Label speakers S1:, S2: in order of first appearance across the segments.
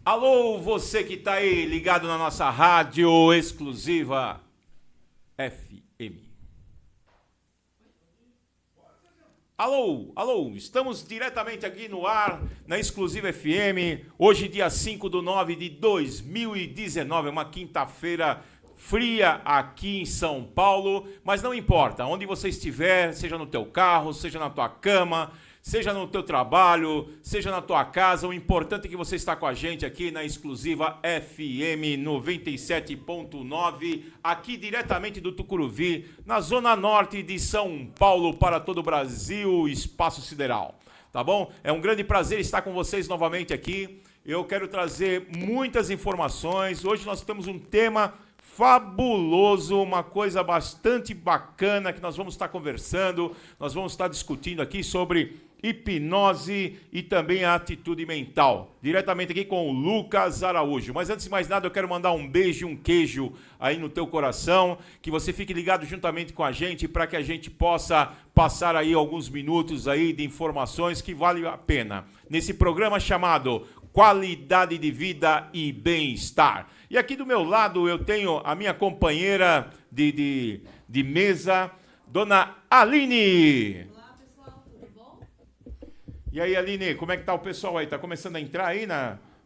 S1: Alô, você que tá aí ligado na nossa rádio exclusiva FM. Alô, estamos diretamente aqui no ar, na Exclusiva FM, hoje dia 5/9/2019, uma quinta-feira fria aqui em São Paulo, mas não importa, onde você estiver, seja no teu carro, seja na tua cama, seja no teu trabalho, seja na tua casa, o importante é que você está com a gente aqui na Exclusiva FM 97.9, aqui diretamente do Tucuruvi, na zona norte de São Paulo, para todo o Brasil, Espaço Sideral. Tá bom? É um grande prazer estar com vocês novamente aqui. Eu quero trazer muitas informações. Hoje nós temos um tema fabuloso, uma coisa bastante bacana que nós vamos estar conversando, nós vamos estar discutindo aqui sobre hipnose e também a atitude mental. Diretamente aqui com o Lucas Araújo. Mas antes de mais nada, eu quero mandar um beijo e um queijo aí no teu coração, que você fique ligado juntamente com a gente para que a gente possa passar aí alguns minutos aí de informações que valem a pena. Nesse programa chamado Qualidade de Vida e Bem-Estar. E aqui do meu lado eu tenho a minha companheira de mesa, Dona Aline. E aí, Aline, como é que tá o pessoal aí? Tá começando a entrar aí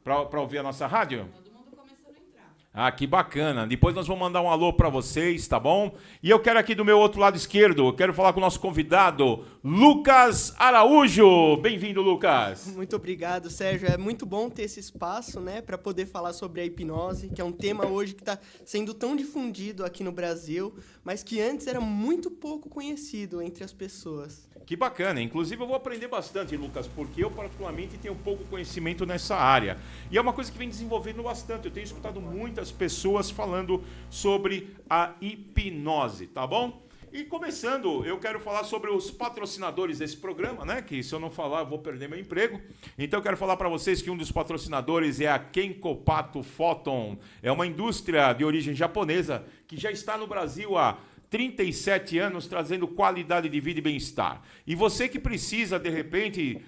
S1: para ouvir a nossa rádio?
S2: Todo mundo começando a entrar.
S1: Ah, que bacana. Depois nós vamos mandar um alô para vocês, tá bom? E eu quero aqui do meu outro lado esquerdo, eu quero falar com o nosso convidado, Lucas Araújo. Bem-vindo, Lucas.
S3: Muito obrigado, Sérgio. É muito bom ter esse espaço, né, para poder falar sobre a hipnose, que é um tema hoje que está sendo tão difundido aqui no Brasil, mas que antes era muito pouco conhecido entre as pessoas.
S1: Que bacana. Inclusive eu vou aprender bastante, Lucas, porque eu particularmente tenho pouco conhecimento nessa área. E é uma coisa que vem desenvolvendo bastante. Eu tenho escutado muitas pessoas falando sobre a hipnose, tá bom? E começando, eu quero falar sobre os patrocinadores desse programa, né? Que se eu não falar, eu vou perder meu emprego. Então eu quero falar para vocês que um dos patrocinadores é a Kenkopato Photon. É uma indústria de origem japonesa que já está no Brasil há 37 anos trazendo qualidade de vida e bem-estar. E você que precisa, de repente,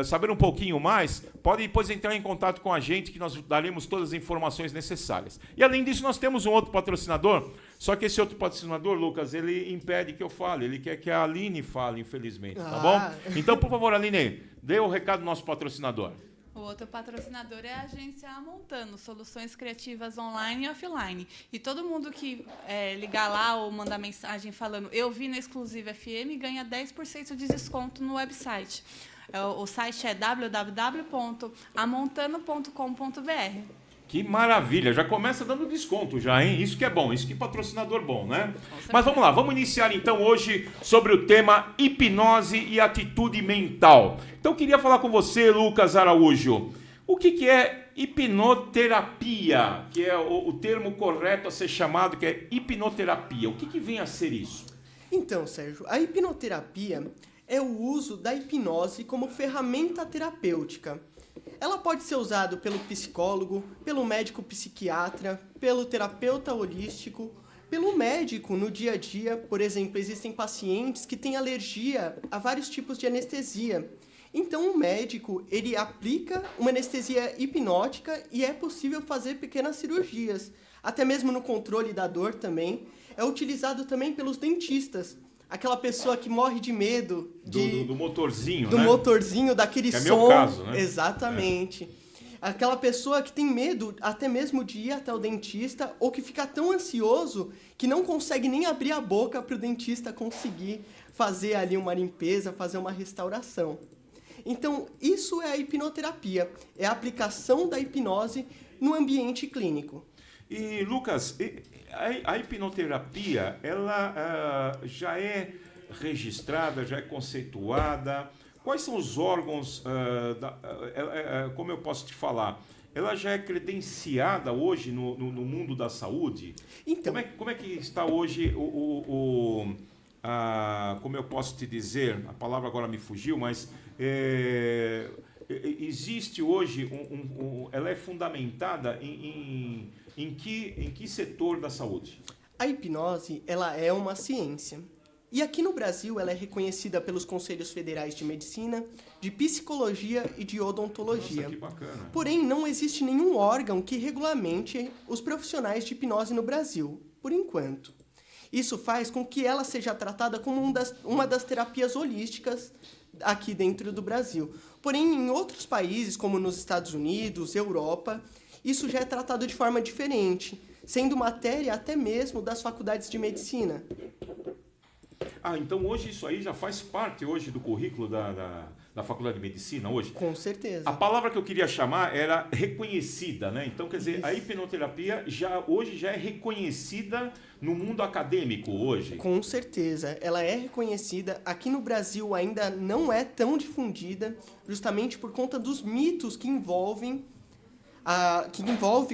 S1: saber um pouquinho mais, pode depois entrar em contato com a gente que nós daremos todas as informações necessárias. E além disso, nós temos um outro patrocinador, só que esse outro patrocinador, Lucas, ele impede que eu fale, ele quer que a Aline fale, infelizmente, tá bom? Então, por favor, Aline, dê o recado do nosso patrocinador.
S2: O outro patrocinador é a agência Amontano, soluções criativas online e offline. E todo mundo que ligar lá ou mandar mensagem falando eu vi na Exclusiva FM ganha 10% de desconto no website. O site é www.amontano.com.br.
S1: Que maravilha, já começa dando desconto já, hein? Isso que é bom, isso que é patrocinador bom, né? Mas vamos lá, vamos iniciar então hoje sobre o tema hipnose e atitude mental. Então eu queria falar com você, Lucas Araújo, o que é hipnoterapia? Que é o termo correto a ser chamado, que é hipnoterapia. O que vem a ser isso?
S3: Então, Sérgio, a hipnoterapia é o uso da hipnose como ferramenta terapêutica. Ela pode ser usada pelo psicólogo, pelo médico psiquiatra, pelo terapeuta holístico, pelo médico no dia a dia. Por exemplo, existem pacientes que têm alergia a vários tipos de anestesia. Então, o médico, ele aplica uma anestesia hipnótica e é possível fazer pequenas cirurgias. Até mesmo no controle da dor também. É utilizado também pelos dentistas. Aquela pessoa que morre de medo
S1: do motorzinho,
S3: do
S1: né?
S3: motorzinho, daquele som.
S1: É meu caso, né?
S3: Exatamente. Aquela pessoa que tem medo até mesmo de ir até o dentista ou que fica tão ansioso que não consegue nem abrir a boca para o dentista conseguir fazer ali uma limpeza, fazer uma restauração. Então, isso é a hipnoterapia. É a aplicação da hipnose no ambiente clínico.
S1: E, Lucas, a hipnoterapia, ela já é registrada, já é conceituada? Quais são os órgãos, como eu posso te falar, ela já é credenciada hoje no mundo da saúde?
S3: Então,
S1: como é que está hoje como eu posso te dizer, a palavra agora me fugiu, mas existe hoje, ela é fundamentada em que setor da saúde?
S3: a hipnose, ela é uma ciência. E aqui no Brasil ela é reconhecida pelos Conselhos Federais de Medicina, de Psicologia e de Odontologia.
S1: Nossa, que bacana.
S3: Porém, não existe nenhum órgão que regulamente os profissionais de hipnose no Brasil, por enquanto. Isso faz com que ela seja tratada como uma das terapias holísticas aqui dentro do Brasil. Porém, em outros países, como nos Estados Unidos, Europa, isso já é tratado de forma diferente, sendo matéria até mesmo das faculdades de medicina.
S1: Ah, então hoje isso aí já faz parte hoje do currículo da Faculdade de Medicina hoje?
S3: Com certeza.
S1: A palavra que eu queria chamar era reconhecida, né? Então, quer dizer, a hipnoterapia hoje já é reconhecida no mundo acadêmico hoje.
S3: Com certeza. Ela é reconhecida. Aqui no Brasil ainda não é tão difundida, justamente por conta dos mitos que envolve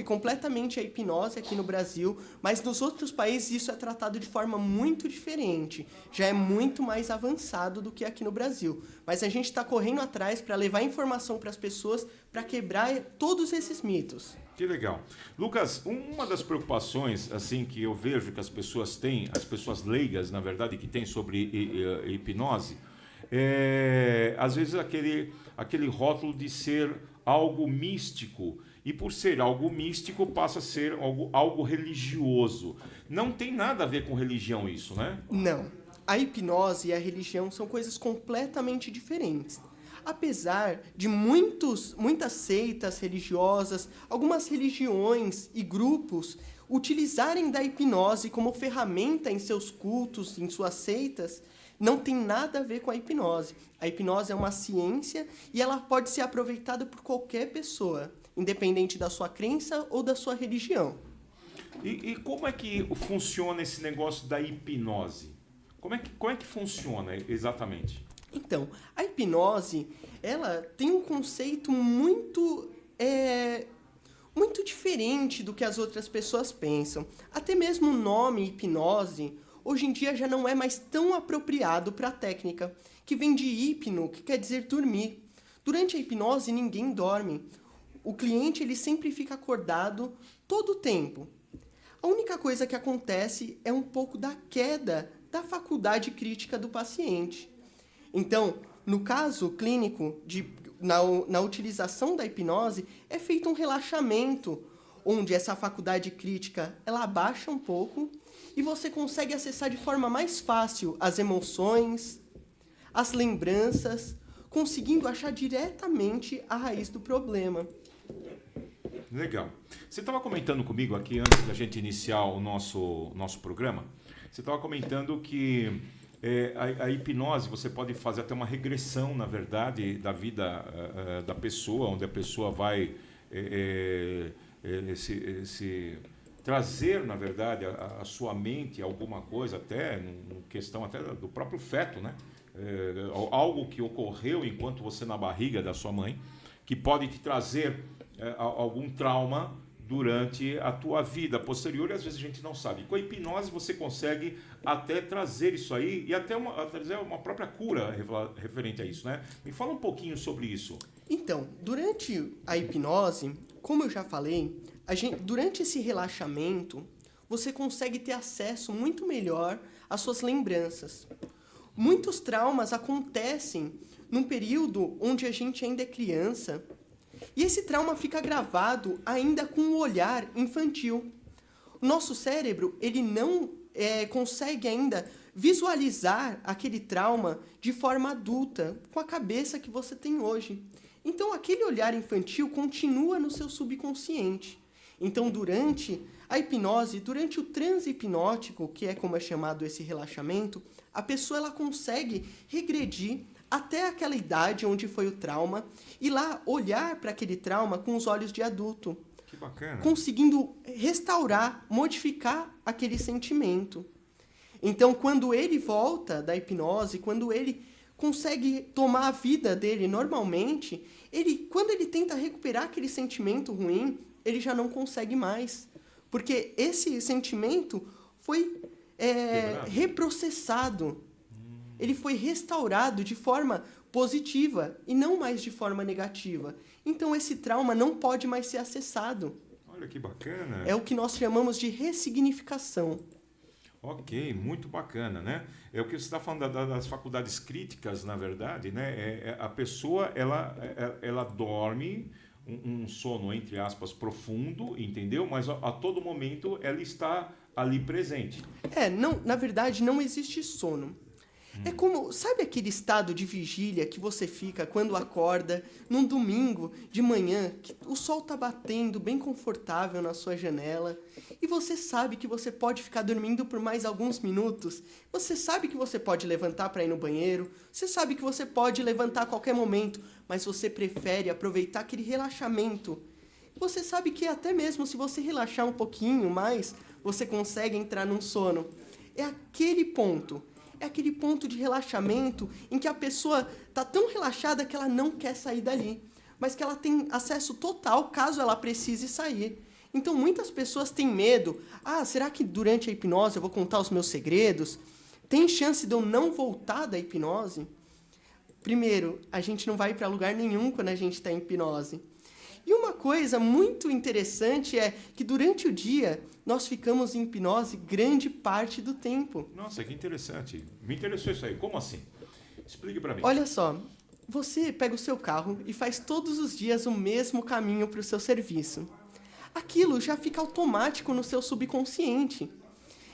S3: completamente a hipnose aqui no Brasil, mas nos outros países isso é tratado de forma muito diferente, já é muito mais avançado do que aqui no Brasil. Mas a gente está correndo atrás para levar informação para as pessoas, para quebrar todos esses mitos.
S1: Que legal. Lucas, uma das preocupações assim que eu vejo que as pessoas têm, as pessoas leigas, na verdade, que têm sobre hipnose, é às vezes aquele rótulo de ser algo místico. E por ser algo místico, passa a ser algo religioso. Não tem nada a ver com religião isso, né?
S3: Não. A hipnose e a religião são coisas completamente diferentes. Apesar de muitas seitas religiosas, algumas religiões e grupos utilizarem da hipnose como ferramenta em seus cultos, em suas seitas, não tem nada a ver com a hipnose. A hipnose é uma ciência e ela pode ser aproveitada por qualquer pessoa, independente da sua crença ou da sua religião.
S1: E como é que funciona esse negócio da hipnose? Como é que funciona exatamente?
S3: Então, a hipnose, ela tem um conceito muito diferente do que as outras pessoas pensam. Até mesmo o nome hipnose, hoje em dia já não é mais tão apropriado para a técnica, que vem de hipno, que quer dizer dormir. Durante a hipnose, ninguém dorme. O cliente ele sempre fica acordado todo o tempo. A única coisa que acontece é um pouco da queda da faculdade crítica do paciente. Então, no caso clínico, na utilização da hipnose, é feito um relaxamento, onde essa faculdade crítica ela abaixa um pouco e você consegue acessar de forma mais fácil as emoções, as lembranças, conseguindo achar diretamente a raiz do problema.
S1: Legal. Você estava comentando comigo aqui, antes da gente iniciar o nosso programa, você estava comentando que a hipnose, você pode fazer até uma regressão, na verdade, da vida da pessoa, onde a pessoa vai se trazer, na verdade, a sua mente alguma coisa, até, questão até do próprio feto, né? Algo que ocorreu enquanto você na barriga da sua mãe, que pode te trazer algum trauma durante a tua vida posterior, e às vezes a gente não sabe. Com a hipnose você consegue até trazer isso aí e até trazer uma própria cura referente a isso, né? Me fala um pouquinho sobre isso.
S3: Então, durante a hipnose, como eu já falei, durante esse relaxamento, você consegue ter acesso muito melhor às suas lembranças. Muitos traumas acontecem num período onde a gente ainda é criança, e esse trauma fica gravado ainda com o olhar infantil. O nosso cérebro ele não consegue ainda visualizar aquele trauma de forma adulta, com a cabeça que você tem hoje. Então, aquele olhar infantil continua no seu subconsciente. Então, durante a hipnose, durante o transe hipnótico, que é como é chamado esse relaxamento, a pessoa ela consegue regredir até aquela idade onde foi o trauma e lá olhar para aquele trauma com os olhos de adulto.
S1: Que bacana.
S3: Conseguindo restaurar, modificar aquele sentimento. Então, quando ele volta da hipnose, quando ele consegue tomar a vida dele normalmente, quando ele tenta recuperar aquele sentimento ruim, ele já não consegue mais. Porque esse sentimento foi reprocessado. Ele foi restaurado de forma positiva e não mais de forma negativa. Então, esse trauma não pode mais ser acessado.
S1: Olha que bacana.
S3: É o que nós chamamos de ressignificação.
S1: Ok, muito bacana, né? É o que você está falando das faculdades críticas, na verdade, né? A pessoa, ela dorme um sono, entre aspas, profundo, entendeu? Mas a todo momento ela está ali presente.
S3: Não, na verdade, não existe sono. É como, sabe aquele estado de vigília que você fica quando acorda num domingo de manhã, que o sol tá batendo bem confortável na sua janela, e você sabe que você pode ficar dormindo por mais alguns minutos, você sabe que você pode levantar para ir no banheiro, você sabe que você pode levantar a qualquer momento, mas você prefere aproveitar aquele relaxamento. Você sabe que até mesmo se você relaxar um pouquinho mais, você consegue entrar num sono. É aquele ponto de relaxamento em que a pessoa está tão relaxada que ela não quer sair dali, mas que ela tem acesso total caso ela precise sair. Então muitas pessoas têm medo. Será que durante a hipnose eu vou contar os meus segredos? Tem chance de eu não voltar da hipnose? Primeiro, a gente não vai para lugar nenhum quando a gente está em hipnose. E uma coisa muito interessante é que durante o dia nós ficamos em hipnose grande parte do tempo.
S1: Nossa, que interessante. Me interessou isso aí. Como assim? Explique para mim.
S3: Olha só, você pega o seu carro e faz todos os dias o mesmo caminho para o seu serviço. Aquilo já fica automático no seu subconsciente.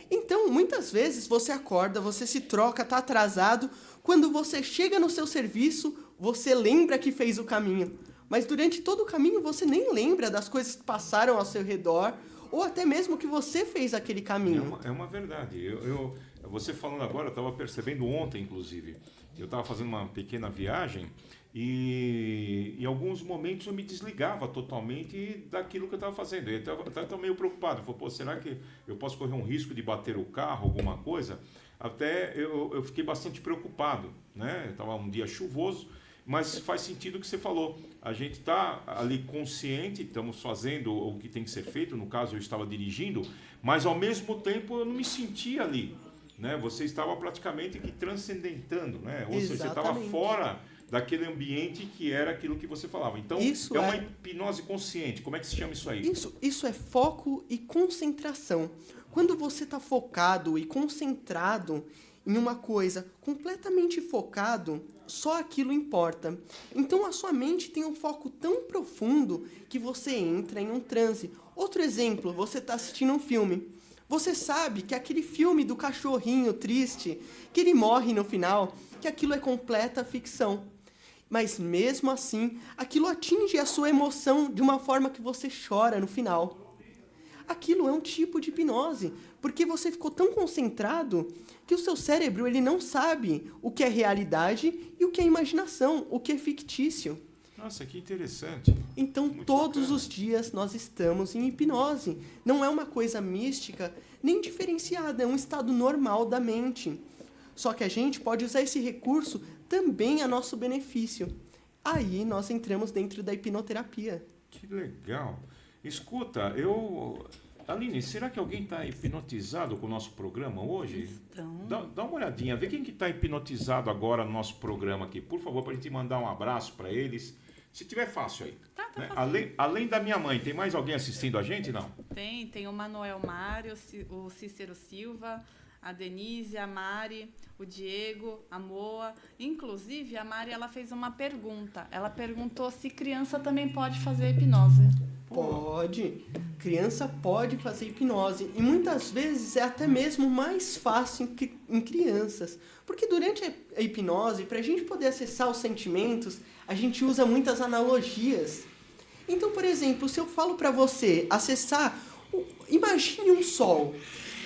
S3: Então, muitas vezes você acorda, você se troca, está atrasado. Quando você chega no seu serviço, você lembra que fez o caminho. Mas durante todo o caminho você nem lembra das coisas que passaram ao seu redor, ou até mesmo que você fez aquele caminho.
S1: É uma verdade. Você falando agora, eu estava percebendo ontem, inclusive. Eu estava fazendo uma pequena viagem e em alguns momentos eu me desligava totalmente daquilo que eu estava fazendo. Eu estava meio preocupado. Eu falei, será que eu posso correr um risco de bater o carro, alguma coisa? Até eu fiquei bastante preocupado, né? Estava um dia chuvoso. Mas faz sentido o que você falou. A gente está ali consciente, estamos fazendo o que tem que ser feito. No caso, eu estava dirigindo, mas ao mesmo tempo eu não me sentia ali. Né? Você estava praticamente que transcendentando, né? Ou seja, você estava fora daquele ambiente que era aquilo que você falava. Então,
S3: isso
S1: é uma hipnose consciente. Como é que se chama isso aí?
S3: Isso é foco e concentração. Quando você está focado e concentrado em uma coisa, completamente focado, só aquilo importa. Então a sua mente tem um foco tão profundo que você entra em um transe. Outro exemplo, você está assistindo um filme. Você sabe que aquele filme do cachorrinho triste, que ele morre no final, que aquilo é completa ficção. Mas mesmo assim, aquilo atinge a sua emoção de uma forma que você chora no final. Aquilo é um tipo de hipnose, porque você ficou tão concentrado que o seu cérebro ele não sabe o que é realidade e o que é imaginação, o que é fictício.
S1: Nossa, que interessante.
S3: Então,
S1: Muito
S3: todos
S1: bacana.
S3: os dias nós estamos em hipnose. Não é uma coisa mística, nem diferenciada, é um estado normal da mente. Só que a gente pode usar esse recurso também a nosso benefício. Aí nós entramos dentro da hipnoterapia.
S1: Que legal. Escuta, Aline, será que alguém está hipnotizado com o nosso programa hoje?
S2: Então,
S1: Dá uma olhadinha, vê quem que está hipnotizado agora no nosso programa aqui, por favor, para a gente mandar um abraço para eles. Se tiver fácil aí.
S2: Tá
S1: Né?
S2: fácil.
S1: Além da minha mãe, tem mais alguém assistindo a gente? Não?
S2: Tem o Manuel Mário, o Cícero Silva, a Denise, a Mari, o Diego, a Moa. Inclusive, a Mari ela fez uma pergunta. Ela perguntou se criança também pode fazer hipnose.
S3: Pode. Criança pode fazer hipnose. E muitas vezes é até mesmo mais fácil em crianças. Porque durante a hipnose, para a gente poder acessar os sentimentos, a gente usa muitas analogias. Então, por exemplo, se eu falo para você acessar, imagine um sol.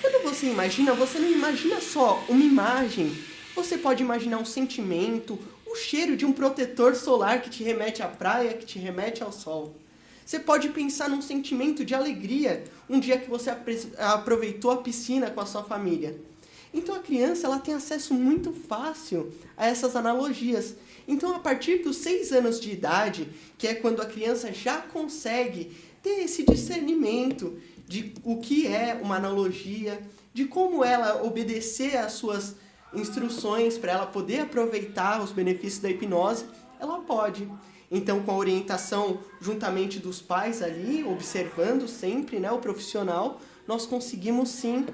S3: Quando você imagina, você não imagina só uma imagem. Você pode imaginar um sentimento, o cheiro de um protetor solar que te remete à praia, que te remete ao sol. Você pode pensar num sentimento de alegria, um dia que você aproveitou a piscina com a sua família. Então a criança ela tem acesso muito fácil a essas analogias. Então a partir dos 6 anos de idade, que é quando a criança já consegue ter esse discernimento de o que é uma analogia, de como ela obedecer às suas instruções para ela poder aproveitar os benefícios da hipnose, ela pode. Então, com a orientação juntamente dos pais ali, observando sempre, né, o profissional, nós conseguimos sim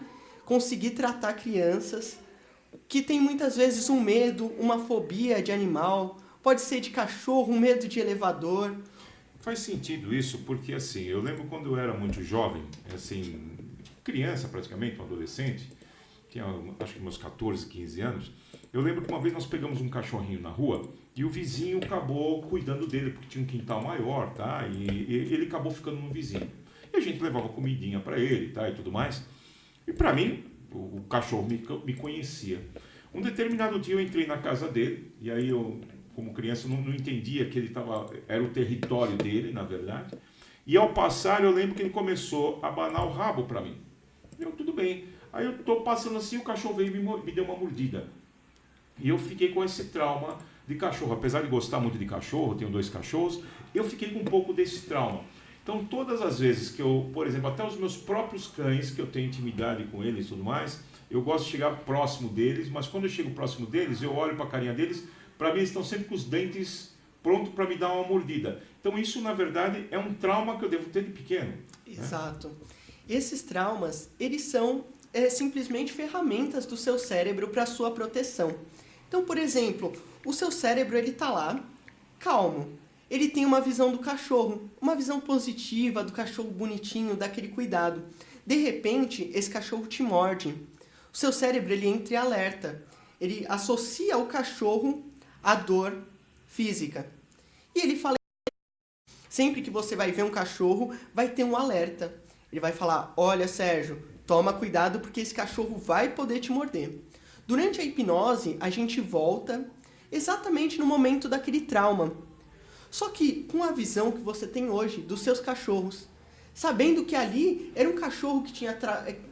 S3: conseguir tratar crianças que têm muitas vezes um medo, uma fobia de animal, pode ser de cachorro, um medo de elevador.
S1: Faz sentido isso, porque assim, eu lembro quando eu era muito jovem, assim, criança praticamente, um adolescente, tinha acho que meus 14, 15 anos, eu lembro que uma vez nós pegamos um cachorrinho na rua e o vizinho acabou cuidando dele, porque tinha um quintal maior, tá? E ele acabou ficando no vizinho. E a gente levava comidinha para ele, tá? E tudo mais. E para mim, o cachorro me conhecia. Um determinado dia eu entrei na casa dele, e aí eu, como criança, não entendia que ele era o território dele, na verdade. E ao passar, eu lembro que ele começou a abanar o rabo para mim. Eu, tudo bem. Aí eu tô passando assim, o cachorro veio e me deu uma mordida. E eu fiquei com esse trauma de cachorro. Apesar de gostar muito de cachorro, tenho 2 cachorros, eu fiquei com um pouco desse trauma. Então, todas as vezes que eu, por exemplo, até os meus próprios cães, que eu tenho intimidade com eles e tudo mais, eu gosto de chegar próximo deles, mas quando eu chego próximo deles, eu olho para a carinha deles, para mim eles estão sempre com os dentes prontos para me dar uma mordida. Então, isso, na verdade, é um trauma que eu devo ter de pequeno.
S3: Exato. Né? Esses traumas, eles são simplesmente ferramentas do seu cérebro para sua proteção. Então, por exemplo, o seu cérebro ele está lá, calmo. Ele tem uma visão do cachorro, uma visão positiva do cachorro bonitinho, daquele cuidado. De repente, esse cachorro te morde. O seu cérebro ele entra em alerta. Ele associa o cachorro à dor física. E ele fala... Sempre que você vai ver um cachorro, vai ter um alerta. Ele vai falar, olha, Sérgio, toma cuidado porque esse cachorro vai poder te morder. Durante a hipnose, a gente volta exatamente no momento daquele trauma. Só que com a visão que você tem hoje dos seus cachorros, sabendo que ali era um cachorro que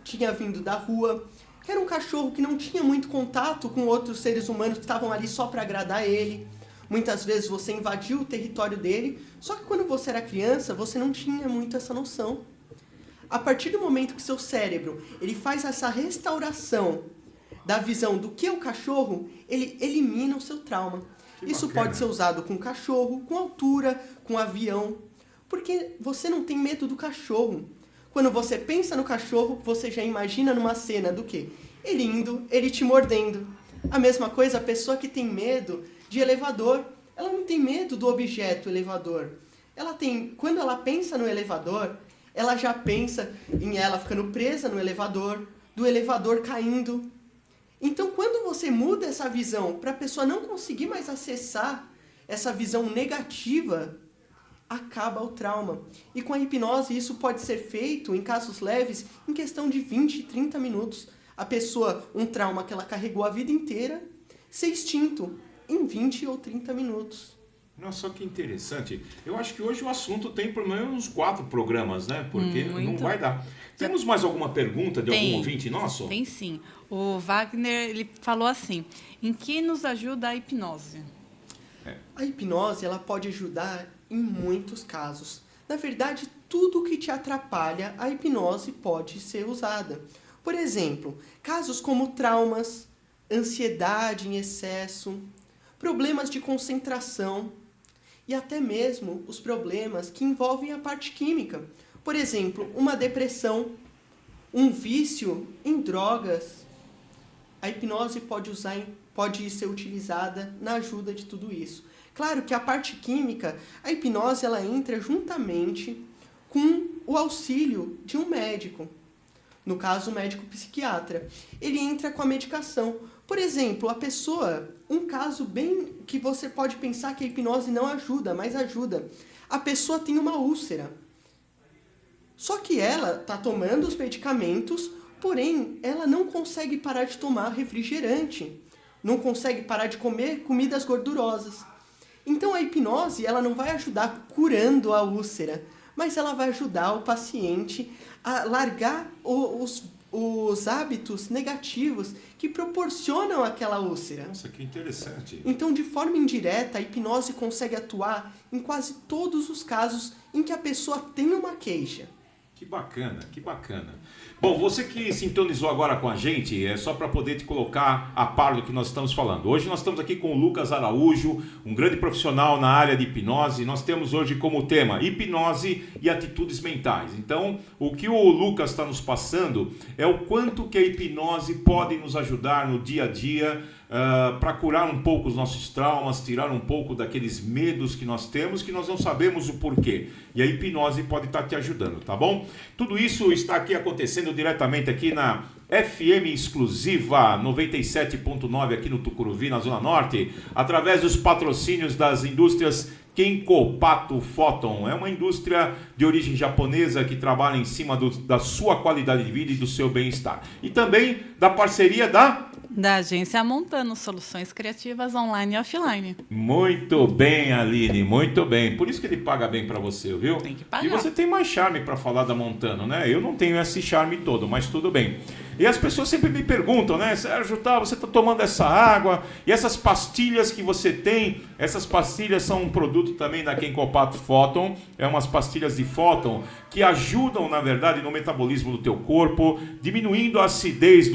S3: tinha vindo da rua, que era um cachorro que não tinha muito contato com outros seres humanos que estavam ali só para agradar ele. Muitas vezes você invadiu o território dele, só que quando você era criança, você não tinha muito essa noção. A partir do momento que seu cérebro ele faz essa restauração da visão do que é o cachorro, ele elimina o seu trauma. Isso pode ser usado com cachorro, com altura, com avião, porque você não tem medo do cachorro. Quando você pensa no cachorro, você já imagina numa cena do quê? Ele indo, ele te mordendo. A mesma coisa, a pessoa que tem medo de elevador, ela não tem medo do objeto elevador. Quando ela pensa no elevador, ela já pensa em ela ficando presa no elevador, do elevador caindo. Então, quando você muda essa visão para a pessoa não conseguir mais acessar essa visão negativa, acaba o trauma. E com a hipnose, isso pode ser feito, em casos leves, em questão de 20, 30 minutos. A pessoa, um trauma que ela carregou a vida inteira, ser extinto em 20 ou 30 minutos.
S1: Nossa, que interessante. Eu acho que hoje o assunto tem pelo menos uns 4 programas, né? Porque não vai dar. Temos mais alguma pergunta de algum ouvinte nosso?
S2: Tem sim. O Wagner ele falou assim, em que nos ajuda a hipnose?
S3: A hipnose ela pode ajudar em muitos casos. Na verdade, tudo que te atrapalha, a hipnose pode ser usada. Por exemplo, casos como traumas, ansiedade em excesso, problemas de concentração, e até mesmo os problemas que envolvem a parte química. Por exemplo, uma depressão, um vício em drogas. A hipnose pode ser utilizada na ajuda de tudo isso. Claro que a parte química, a hipnose ela entra juntamente com o auxílio de um médico. No caso, o médico psiquiatra. Ele entra com a medicação. Por exemplo, a pessoa, um caso bem que você pode pensar que a hipnose não ajuda, mas ajuda. A pessoa tem uma úlcera. Só que ela está tomando os medicamentos, porém, ela não consegue parar de tomar refrigerante. Não consegue parar de comer comidas gordurosas. Então, a hipnose ela não vai ajudar curando a úlcera, mas ela vai ajudar o paciente a largar os hábitos negativos que proporcionam aquela úlcera.
S1: Nossa, que interessante.
S3: Então, de forma indireta, a hipnose consegue atuar em quase todos os casos em que a pessoa tem uma queixa.
S1: Que bacana, que bacana. Bom, você que sintonizou agora com a gente, é só para poder te colocar a par do que nós estamos falando. Hoje nós estamos aqui com o Lucas Araújo, um grande profissional na área de hipnose. Nós temos hoje como tema hipnose e atitudes mentais. Então, o que o Lucas está nos passando é o quanto que a hipnose pode nos ajudar no dia a dia, para curar um pouco os nossos traumas, tirar um pouco daqueles medos que nós temos, que nós não sabemos o porquê. E a hipnose pode estar te ajudando, tá bom? Tudo isso está aqui acontecendo diretamente aqui na FM exclusiva 97.9 aqui no Tucuruvi, na Zona Norte, através dos patrocínios das indústrias Kenkopato Photon. É uma indústria de origem japonesa que trabalha em cima da sua qualidade de vida e do seu bem-estar. E também da parceria
S2: da agência Montano, soluções criativas online e offline.
S1: Muito bem, Aline, muito bem. Por isso que ele paga bem para você, viu?
S2: Tem que pagar.
S1: E você tem mais charme para falar da Montano, né? Eu não tenho esse charme todo, mas tudo bem. E as pessoas sempre me perguntam, né? Sérgio, você está tomando essa água e essas pastilhas que você tem, essas pastilhas são um produto também da Kenkopato Photon, é umas pastilhas de fóton que ajudam, na verdade, no metabolismo do teu corpo, diminuindo a acidez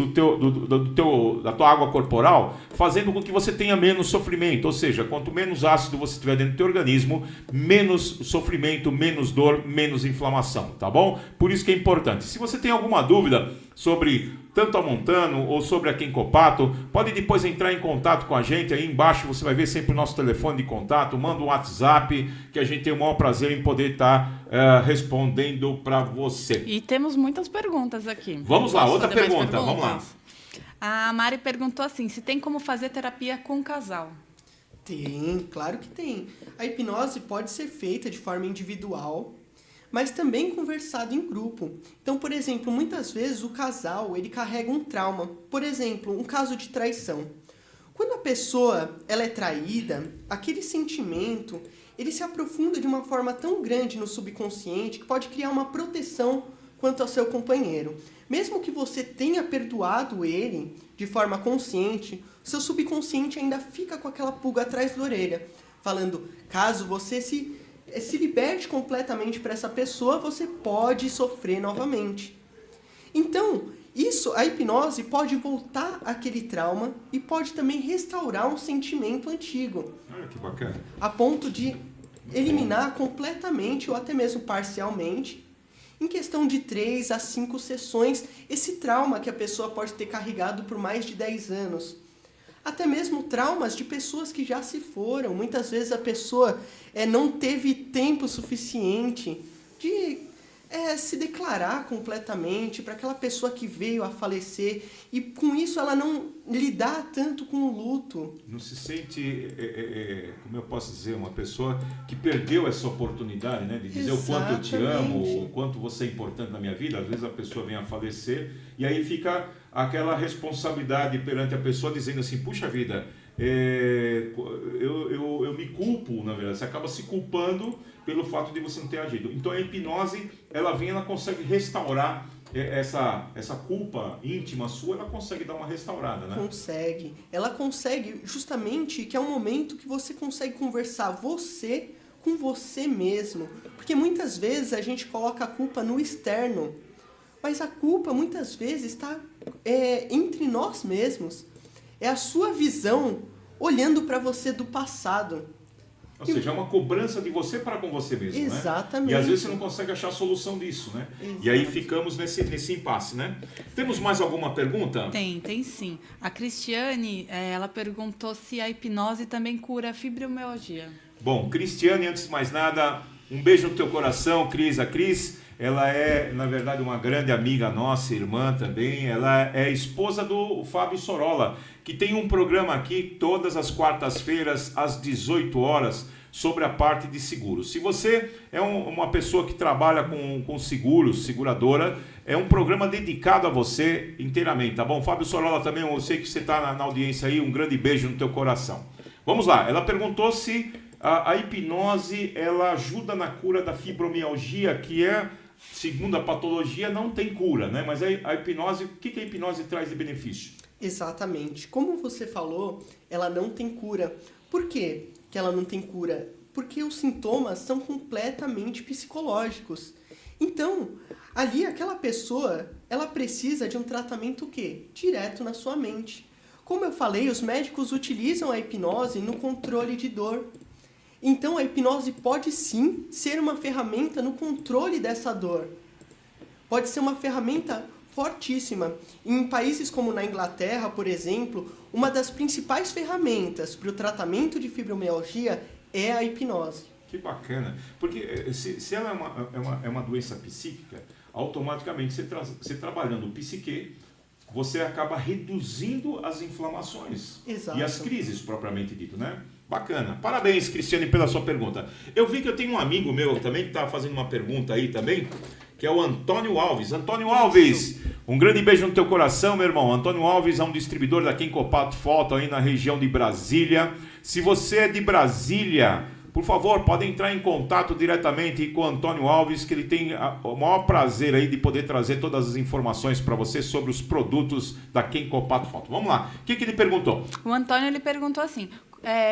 S1: da tua água corporal, fazendo com que você tenha menos sofrimento. Ou seja, quanto menos ácido você tiver dentro do teu organismo, menos sofrimento, menos dor, menos inflamação, tá bom? Por isso que é importante. Se você tem alguma dúvida sobre tanto a Montano ou sobre a Kenkopato, pode depois entrar em contato com a gente. Aí embaixo você vai ver sempre o nosso telefone de contato, manda um WhatsApp, que a gente tem o maior prazer em poder estar respondendo para você.
S2: E temos muitas perguntas aqui.
S1: Vamos lá, outra pergunta, vamos lá.
S2: A Mari perguntou assim, se tem como fazer terapia com casal?
S3: Tem, claro que tem. A hipnose pode ser feita de forma individual, mas também conversado em grupo. Então, por exemplo, muitas vezes o casal ele carrega um trauma. Por exemplo, um caso de traição. Quando a pessoa ela é traída, aquele sentimento ele se aprofunda de uma forma tão grande no subconsciente que pode criar uma proteção quanto ao seu companheiro. Mesmo que você tenha perdoado ele de forma consciente, seu subconsciente ainda fica com aquela pulga atrás da orelha, falando, caso você se liberte completamente para essa pessoa, você pode sofrer novamente. Então, a hipnose pode voltar aquele trauma e pode também restaurar um sentimento antigo.
S1: Olha que bacana.
S3: A ponto de eliminar completamente ou até mesmo parcialmente, em questão de 3 a 5 sessões, esse trauma que a pessoa pode ter carregado por mais de 10 anos. Até mesmo traumas de pessoas que já se foram. Muitas vezes a pessoa não teve tempo suficiente de se declarar completamente para aquela pessoa que veio a falecer. E com isso ela não lidar tanto com o luto.
S1: Não se sente, como eu posso dizer, uma pessoa que perdeu essa oportunidade, né, de dizer o quanto eu te amo, o quanto você é importante na minha vida. Às vezes a pessoa vem a falecer e aí fica aquela responsabilidade perante a pessoa dizendo assim, puxa vida, eu me culpo, na verdade. Você acaba se culpando pelo fato de você não ter agido. Então a hipnose, ela consegue restaurar essa culpa íntima sua, ela consegue dar uma restaurada, né?
S3: Consegue. Ela consegue justamente que é um momento que você consegue conversar você com você mesmo. Porque muitas vezes a gente coloca a culpa no externo, mas a culpa muitas vezes está entre nós mesmos. É a sua visão olhando para você do passado.
S1: Ou seja, é uma cobrança de você para com você mesmo,
S3: exatamente,
S1: né? E às vezes você não consegue achar a solução disso, né?
S3: Exato.
S1: E aí ficamos nesse impasse, né? Temos mais alguma pergunta?
S2: Tem sim. A Cristiane, ela perguntou se a hipnose também cura a fibromialgia.
S1: Bom, Cristiane, antes de mais nada, um beijo no teu coração, Cris. A Cris, ela é, na verdade, uma grande amiga nossa, irmã também. Ela é esposa do Fábio Sorolla, que tem um programa aqui todas as quartas-feiras, às 18 horas, sobre a parte de seguros. Se você é uma pessoa que trabalha com seguros, seguradora, é um programa dedicado a você inteiramente, tá bom? Fábio Sorolla também, eu sei que você está na audiência aí, um grande beijo no teu coração. Vamos lá, ela perguntou se a hipnose ela ajuda na cura da fibromialgia, que segundo a patologia, não tem cura, né? Mas a hipnose, o que a hipnose traz de benefício?
S3: Exatamente. Como você falou, ela não tem cura. Por quê que ela não tem cura? Porque os sintomas são completamente psicológicos. Então, ali aquela pessoa, ela precisa de um tratamento o quê? Direto na sua mente. Como eu falei, os médicos utilizam a hipnose no controle de dor. Então, a hipnose pode sim ser uma ferramenta no controle dessa dor. Pode ser uma ferramenta fortíssima. Em países como na Inglaterra, por exemplo, uma das principais ferramentas para o tratamento de fibromialgia é a hipnose.
S1: Que bacana. Porque se ela é uma doença psíquica, automaticamente você trabalhando o psique, você acaba reduzindo as inflamações.
S3: Exato.
S1: E as crises, propriamente dito, né? Bacana. Parabéns, Cristiane, pela sua pergunta. Eu vi que eu tenho um amigo meu também que está fazendo uma pergunta aí também, que é o Antônio Alves. Antônio Alves, um grande beijo no teu coração, meu irmão. Antônio Alves é um distribuidor da Kenkopato Foto aí na região de Brasília. Se você é de Brasília, por favor, pode entrar em contato diretamente com o Antônio Alves, que ele tem o maior prazer aí de poder trazer todas as informações para você sobre os produtos da Kenkopato Foto. Vamos lá. O que ele perguntou?
S2: O Antônio ele perguntou assim: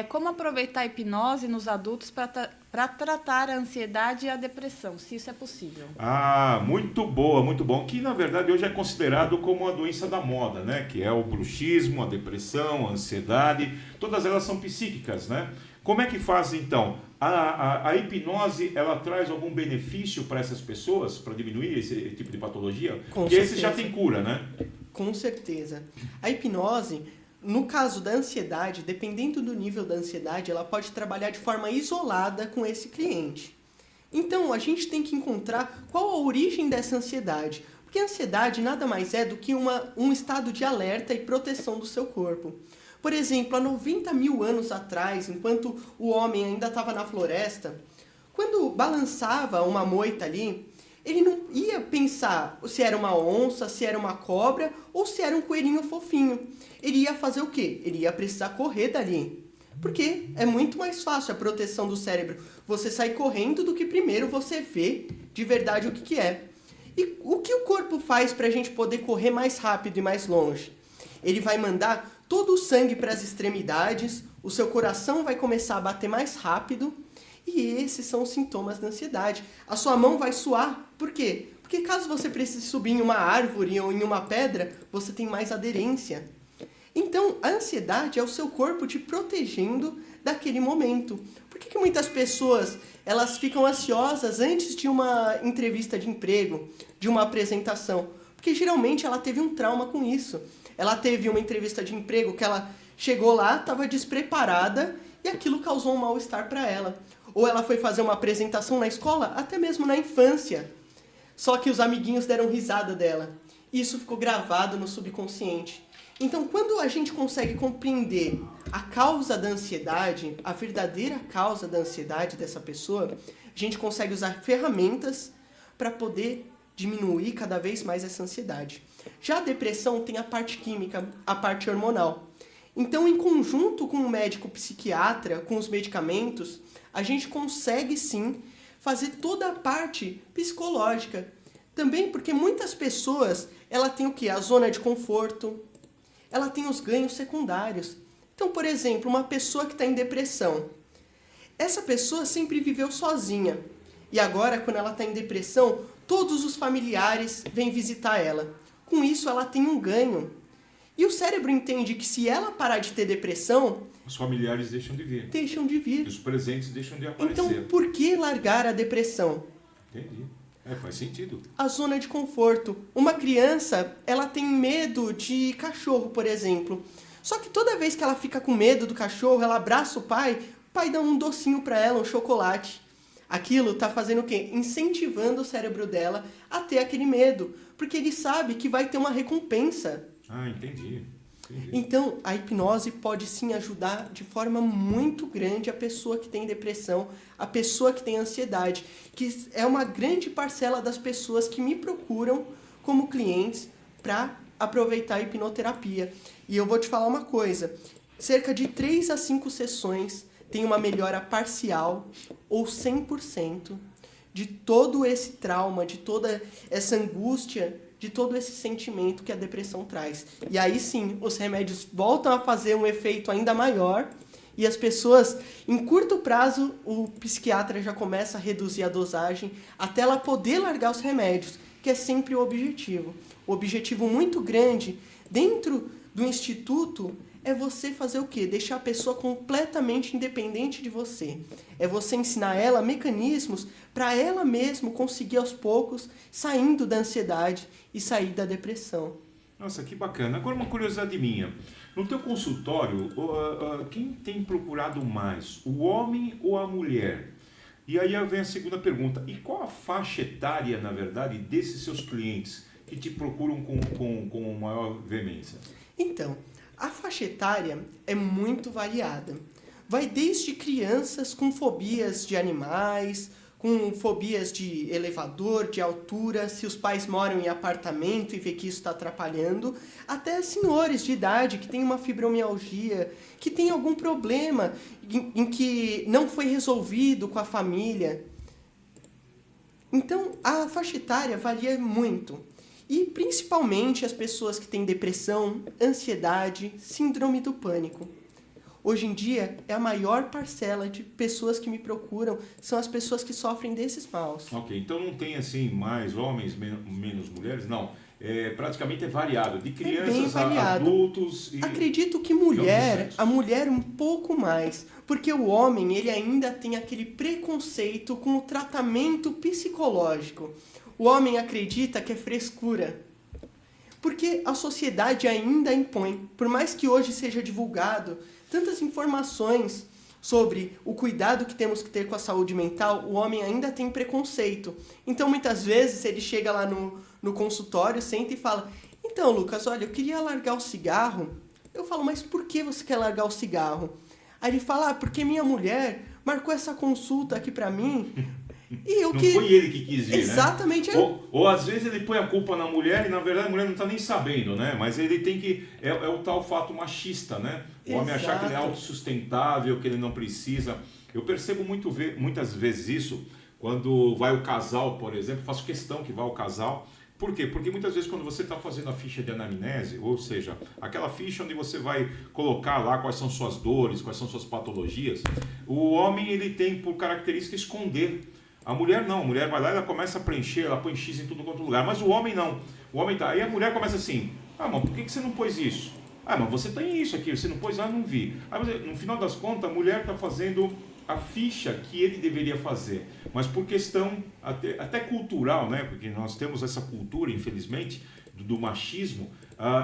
S2: como aproveitar a hipnose nos adultos para tratar a ansiedade e a depressão, se isso é possível?
S1: Ah, muito boa, muito bom. Que na verdade hoje é considerado como a doença da moda, né? Que é o bruxismo, a depressão, a ansiedade, todas elas são psíquicas, né? Como é que faz então? A hipnose, ela traz algum benefício para essas pessoas, para diminuir esse tipo de patologia? Porque esse já tem cura, né?
S3: Com certeza. A hipnose, no caso da ansiedade, dependendo do nível da ansiedade, ela pode trabalhar de forma isolada com esse cliente. Então, a gente tem que encontrar qual a origem dessa ansiedade. Porque a ansiedade nada mais é do que um estado de alerta e proteção do seu corpo. Por exemplo, há 90 mil anos atrás, enquanto o homem ainda estava na floresta, quando balançava uma moita ali, ele não ia pensar se era uma onça, se era uma cobra ou se era um coelhinho fofinho. Ele ia fazer o quê? Ele ia precisar correr dali. Porque é muito mais fácil a proteção do cérebro. Você sair correndo do que primeiro você vê de verdade o que é. E o que o corpo faz para a gente poder correr mais rápido e mais longe? Ele vai mandar todo o sangue para as extremidades, o seu coração vai começar a bater mais rápido, e esses são os sintomas da ansiedade. A sua mão vai suar, por quê? Porque caso você precise subir em uma árvore ou em uma pedra, você tem mais aderência. Então, a ansiedade é o seu corpo te protegendo daquele momento. Por que muitas pessoas elas ficam ansiosas antes de uma entrevista de emprego, de uma apresentação? Porque geralmente ela teve um trauma com isso. Ela teve uma entrevista de emprego que ela chegou lá, estava despreparada e aquilo causou um mal-estar para ela. Ou ela foi fazer uma apresentação na escola, até mesmo na infância. Só que os amiguinhos deram risada dela. E isso ficou gravado no subconsciente. Então, quando a gente consegue compreender a causa da ansiedade, a verdadeira causa da ansiedade dessa pessoa, a gente consegue usar ferramentas para poder diminuir cada vez mais essa ansiedade. Já a depressão tem a parte química, a parte hormonal. Então, em conjunto com o médico psiquiatra, com os medicamentos, a gente consegue sim fazer toda a parte psicológica. Também porque muitas pessoas, ela tem o quê? A zona de conforto, ela tem os ganhos secundários. Então, por exemplo, uma pessoa que está em depressão, essa pessoa sempre viveu sozinha. E agora, quando ela está em depressão, todos os familiares vêm visitar ela. Com isso, ela tem um ganho. E o cérebro entende que se ela parar de ter depressão...
S1: Os familiares deixam de vir.
S3: Deixam de vir.
S1: E os presentes deixam de aparecer.
S3: Então, por que largar a depressão?
S1: Entendi. Faz sentido.
S3: A zona de conforto. Uma criança, ela tem medo de cachorro, por exemplo. Só que toda vez que ela fica com medo do cachorro, ela abraça o pai dá um docinho para ela, um chocolate. Aquilo está fazendo o quê? Incentivando o cérebro dela a ter aquele medo. Porque ele sabe que vai ter uma recompensa.
S1: Ah, entendi.
S3: Então, a hipnose pode sim ajudar de forma muito grande a pessoa que tem depressão, a pessoa que tem ansiedade, que é uma grande parcela das pessoas que me procuram como clientes para aproveitar a hipnoterapia. E eu vou te falar uma coisa, cerca de 3 a 5 sessões tem uma melhora parcial ou 100% de todo esse trauma, de toda essa angústia, de todo esse sentimento que a depressão traz. E aí sim, os remédios voltam a fazer um efeito ainda maior E as pessoas, em curto prazo, o psiquiatra já começa a reduzir a dosagem até ela poder largar os remédios, que é sempre o objetivo. O objetivo muito grande dentro do instituto é você fazer o quê? Deixar a pessoa completamente independente de você. É você ensinar ela mecanismos para ela mesma conseguir aos poucos saindo da ansiedade e sair da depressão.
S1: Nossa, que bacana. Agora uma curiosidade minha. No teu consultório, quem tem procurado mais, o homem ou a mulher? E aí vem a segunda pergunta. E qual a faixa etária, na verdade, desses seus clientes que te procuram com maior veemência?
S3: Então, a faixa etária é muito variada. Vai desde crianças com fobias de animais, com fobias de elevador, de altura, se os pais moram em apartamento e vê que isso está atrapalhando, até senhores de idade que têm uma fibromialgia, que tem algum problema em que não foi resolvido com a família. Então, a faixa etária varia muito. E principalmente as pessoas que têm depressão, ansiedade, síndrome do pânico. Hoje em dia, é a maior parcela de pessoas que me procuram são as pessoas que sofrem desses maus.
S1: Ok, então não tem assim mais homens, menos mulheres? Não, praticamente é variado, de crianças a adultos.
S3: Acredito que a mulher um pouco mais, porque o homem ele ainda tem aquele preconceito com o tratamento psicológico. O homem acredita que é frescura. Porque a sociedade ainda impõe, por mais que hoje seja divulgado tantas informações sobre o cuidado que temos que ter com a saúde mental, o homem ainda tem preconceito. Então, muitas vezes, ele chega lá no consultório, senta e fala: então, Lucas, olha, eu queria largar o cigarro. Eu falo: mas por que você quer largar o cigarro? Aí ele fala: porque minha mulher marcou essa consulta aqui pra mim. E eu
S1: não foi ele que quis ir,
S3: exatamente,
S1: né? Ou às vezes ele põe a culpa na mulher e na verdade a mulher não está nem sabendo, né? Mas ele tem que... É o tal fato machista, né? O homem achar que ele é autossustentável, que ele não precisa. Eu percebo muitas vezes isso quando vai o casal, por exemplo. Faço questão que vá o casal. Por quê? Porque muitas vezes quando você está fazendo a ficha de anamnese, ou seja, aquela ficha onde você vai colocar lá quais são suas dores, quais são suas patologias, o homem ele tem por característica esconder. A mulher não, a mulher vai lá e ela começa a preencher, ela põe X em tudo quanto lugar, mas o homem não. O homem tá, aí a mulher começa assim: ah, mas por que você não pôs isso? Ah, mas você tem isso aqui, você não pôs, não vi. Aí, no final das contas, a mulher está fazendo a ficha que ele deveria fazer, mas por questão até cultural, né? Porque nós temos essa cultura, infelizmente, do machismo,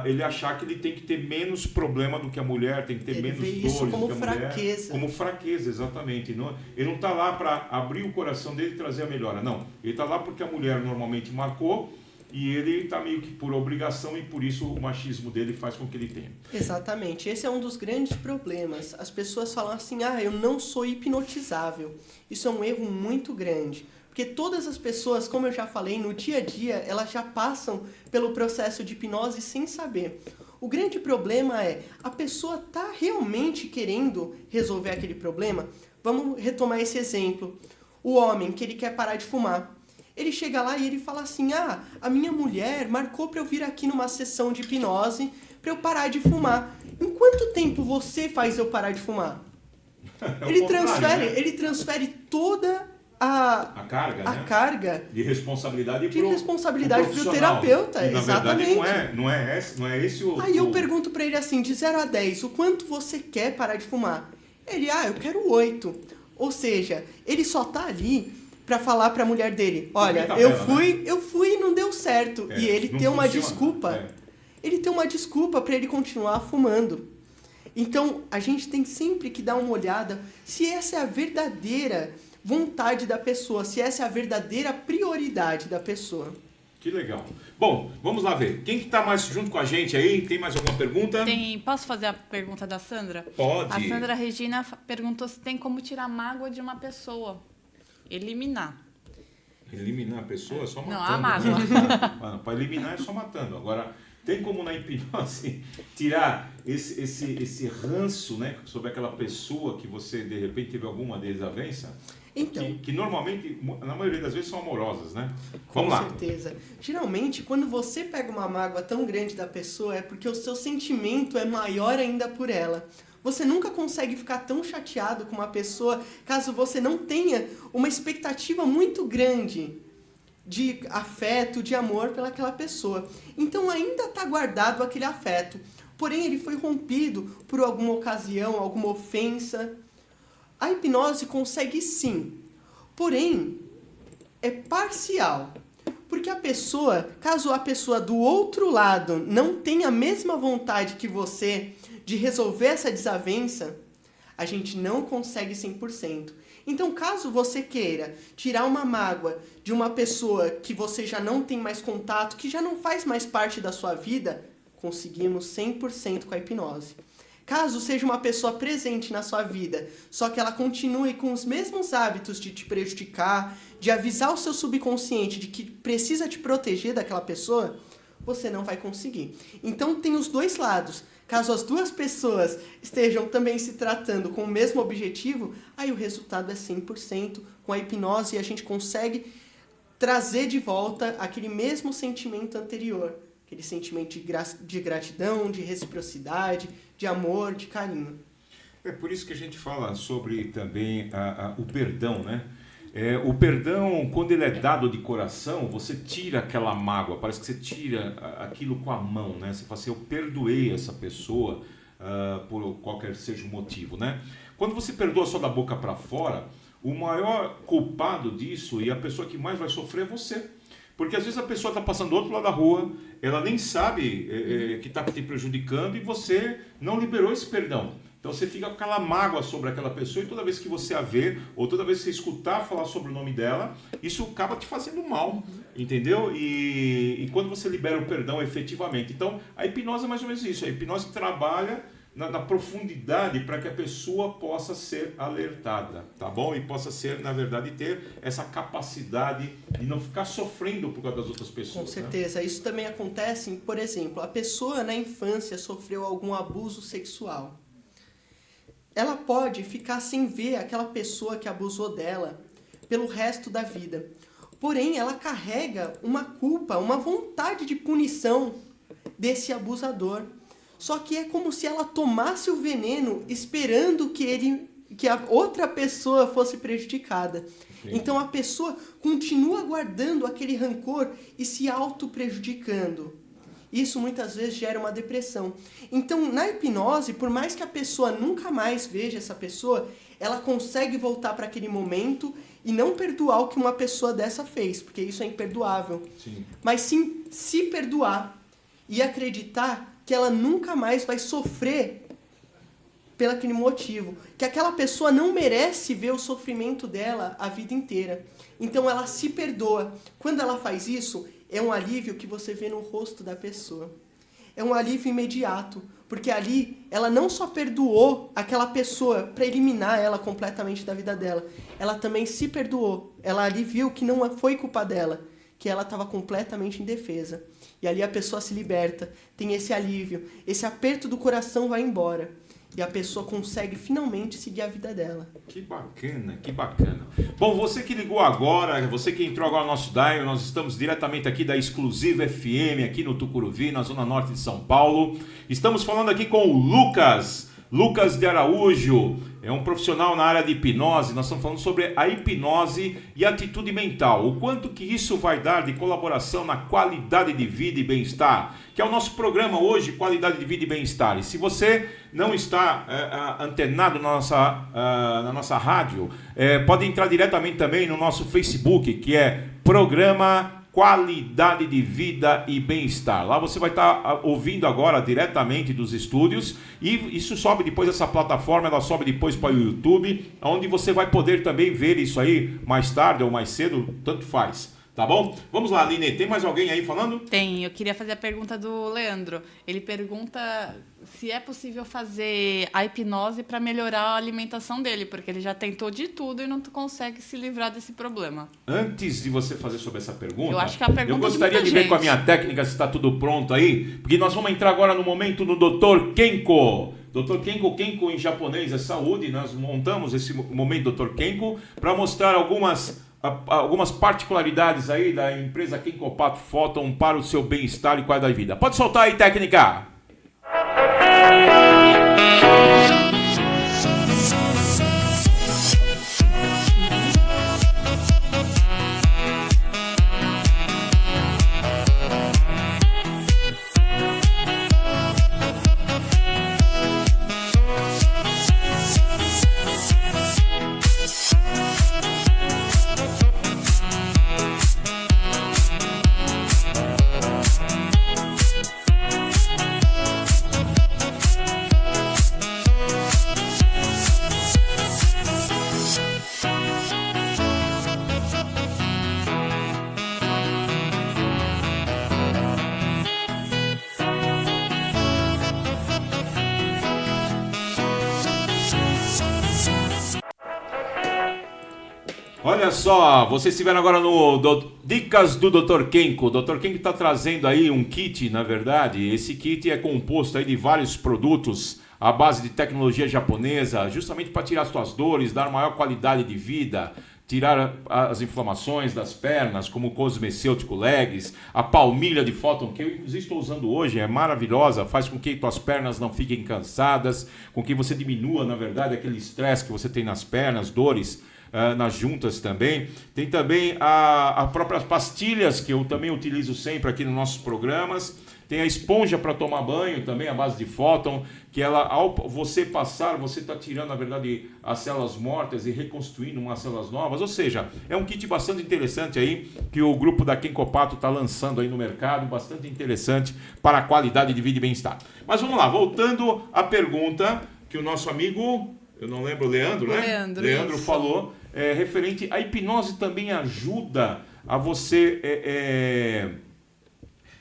S1: ele achar que ele tem que ter menos problema do que a mulher, tem que ter menos dores do que a mulher. Como fraqueza, exatamente. Ele não está lá para abrir o coração dele e trazer a melhora, não. Ele está lá porque a mulher normalmente marcou e ele está meio que por obrigação e por isso o machismo dele faz com que ele tenha.
S3: Exatamente, esse é um dos grandes problemas. As pessoas falam assim: ah, eu não sou hipnotizável. Isso é um erro muito grande. Porque todas as pessoas, como eu já falei, no dia a dia, elas já passam pelo processo de hipnose sem saber. O grande problema é, a pessoa está realmente querendo resolver aquele problema? Vamos retomar esse exemplo. O homem, que ele quer parar de fumar. Ele chega lá e ele fala assim: ah, a minha mulher marcou para eu vir aqui numa sessão de hipnose para eu parar de fumar. Em quanto tempo você faz eu parar de fumar? Ele transfere toda a carga
S1: de responsabilidade
S3: pro terapeuta,
S1: e, na
S3: exatamente.
S1: Verdade, não é esse o...
S3: Aí eu pergunto pra ele assim, de 0 a 10, o quanto você quer parar de fumar? Ele: eu quero 8. Ou seja, ele só tá ali pra falar pra mulher dele: olha, eu fui e não deu certo. E ele tem uma desculpa. Ele tem uma desculpa pra ele continuar fumando. Então, a gente tem sempre que dar uma olhada se essa é a verdadeira vontade da pessoa, se essa é a verdadeira prioridade da pessoa.
S1: Que legal. Bom, vamos lá ver. Quem que tá mais junto com a gente aí? Tem mais alguma pergunta?
S2: Posso fazer a pergunta da Sandra?
S1: Pode.
S2: A Sandra Regina perguntou se tem como tirar mágoa de uma pessoa. Eliminar.
S1: Eliminar a pessoa é só matando.
S2: Não, a mágoa.
S1: Para eliminar é só matando. Agora, tem como na hipnose tirar esse ranço, né, sobre aquela pessoa que você, de repente, teve alguma desavença?
S3: Então,
S1: que normalmente, na maioria das vezes, são amorosas, né?
S3: Com certeza. Geralmente, quando você pega uma mágoa tão grande da pessoa, é porque o seu sentimento é maior ainda por ela. Você nunca consegue ficar tão chateado com uma pessoa caso você não tenha uma expectativa muito grande de afeto, de amor pelaquela pessoa. Então ainda está guardado aquele afeto, porém ele foi rompido por alguma ocasião, alguma ofensa. A hipnose consegue sim, porém é parcial. Porque a pessoa, caso a pessoa do outro lado não tenha a mesma vontade que você de resolver essa desavença, a gente não consegue 100%. Então, caso você queira tirar uma mágoa de uma pessoa que você já não tem mais contato, que já não faz mais parte da sua vida, conseguimos 100% com a hipnose. Caso seja uma pessoa presente na sua vida, só que ela continue com os mesmos hábitos de te prejudicar, de avisar o seu subconsciente de que precisa te proteger daquela pessoa, você não vai conseguir. Então tem os dois lados. Caso as duas pessoas estejam também se tratando com o mesmo objetivo, aí o resultado é 100%. Com a hipnose a gente consegue trazer de volta aquele mesmo sentimento anterior. Aquele sentimento de gratidão, de reciprocidade, de amor, de carinho.
S1: É por isso que a gente fala sobre também o perdão, né? O perdão, quando ele é dado de coração, você tira aquela mágoa, parece que você tira aquilo com a mão, né? Você fala assim, eu perdoei essa pessoa por qualquer seja o motivo, né? Quando você perdoa só da boca para fora, o maior culpado disso e a pessoa que mais vai sofrer é você. Porque às vezes a pessoa está passando do outro lado da rua, ela nem sabe que está te prejudicando e você não liberou esse perdão. Então você fica com aquela mágoa sobre aquela pessoa e toda vez que você a vê, ou toda vez que você escutar falar sobre o nome dela, isso acaba te fazendo mal, entendeu? E quando você libera o perdão efetivamente. Então a hipnose é mais ou menos isso, a hipnose trabalha na profundidade para que a pessoa possa ser alertada, tá bom? E possa ser, na verdade, ter essa capacidade de não ficar sofrendo por causa das outras pessoas.
S3: Com certeza. Né? Isso também acontece, por exemplo, a pessoa na infância sofreu algum abuso sexual. Ela pode ficar sem ver aquela pessoa que abusou dela pelo resto da vida. Porém, ela carrega uma culpa, uma vontade de punição desse abusador. Só que é como se ela tomasse o veneno esperando que a outra pessoa fosse prejudicada. Okay. Então a pessoa continua guardando aquele rancor e se auto-prejudicando. Isso muitas vezes gera uma depressão. Então na hipnose, por mais que a pessoa nunca mais veja essa pessoa, ela consegue voltar para aquele momento e não perdoar o que uma pessoa dessa fez, porque isso é imperdoável. Sim. Mas sim se perdoar e acreditar que ela nunca mais vai sofrer pelo aquele motivo. Que aquela pessoa não merece ver o sofrimento dela a vida inteira. Então ela se perdoa. Quando ela faz isso, é um alívio que você vê no rosto da pessoa. É um alívio imediato. Porque ali ela não só perdoou aquela pessoa para eliminar ela completamente da vida dela. Ela também se perdoou. Ela ali viu que não foi culpa dela. Que ela estava completamente indefesa. E ali a pessoa se liberta, tem esse alívio, esse aperto do coração vai embora. E a pessoa consegue finalmente seguir a vida dela.
S1: Que bacana, que bacana. Bom, você que ligou agora, você que entrou agora no nosso dial, nós estamos diretamente aqui da Exclusiva FM, aqui no Tucuruvi, na zona norte de São Paulo. Estamos falando aqui com o Lucas de Araújo, é um profissional na área de hipnose. Nós estamos falando sobre a hipnose e a atitude mental. O quanto que isso vai dar de colaboração na qualidade de vida e bem-estar, que é o nosso programa hoje, Qualidade de Vida e Bem-Estar. E se você não está antenado na nossa rádio, pode entrar diretamente também no nosso Facebook, que é Programa Qualidade de Vida e Bem-Estar. Lá você vai estar ouvindo agora diretamente dos estúdios e isso sobe depois, essa plataforma, ela sobe depois para o YouTube, onde você vai poder também ver isso aí mais tarde ou mais cedo, tanto faz. Tá bom? Vamos lá, Aline, tem mais alguém aí falando?
S2: Tem, eu queria fazer a pergunta do Leandro. Ele pergunta se é possível fazer a hipnose para melhorar a alimentação dele, porque ele já tentou de tudo e não consegue se livrar desse problema.
S1: Antes de você fazer sobre essa pergunta,
S2: eu acho que a pergunta
S1: eu gostaria de ver com a minha técnica se está tudo pronto aí, porque nós vamos entrar agora no momento do Dr. Kenko. Dr. Kenko em japonês é saúde, nós montamos esse momento Dr. Kenko para mostrar algumas particularidades aí da empresa Kenkopato Photon para o seu bem-estar e qualidade de vida. Pode soltar aí, técnica! Olha só, vocês estiveram agora no Dicas do Dr. Kenko. O Dr. Kenko está trazendo aí um kit, na verdade. Esse kit é composto aí de vários produtos à base de tecnologia japonesa, justamente para tirar as suas dores, dar maior qualidade de vida, tirar as inflamações das pernas, como o Cosmecêutico Legs, a palmilha de Photon, que eu inclusive estou usando hoje, é maravilhosa, faz com que tuas pernas não fiquem cansadas, com que você diminua, na verdade, aquele estresse que você tem nas pernas, dores nas juntas também. Tem também as próprias pastilhas, que eu também utilizo sempre aqui nos nossos programas. Tem a esponja para tomar banho também, à base de Photon, que ela, ao você passar, você está tirando, na verdade, as células mortas e reconstruindo umas células novas. Ou seja, é um kit bastante interessante aí, que o grupo da Kenkopato está lançando aí no mercado, bastante interessante para a qualidade de vida e bem-estar. Mas vamos lá, voltando à pergunta que o nosso amigo, eu não lembro, Leandro, né? Leandro falou, referente à hipnose também ajuda a você...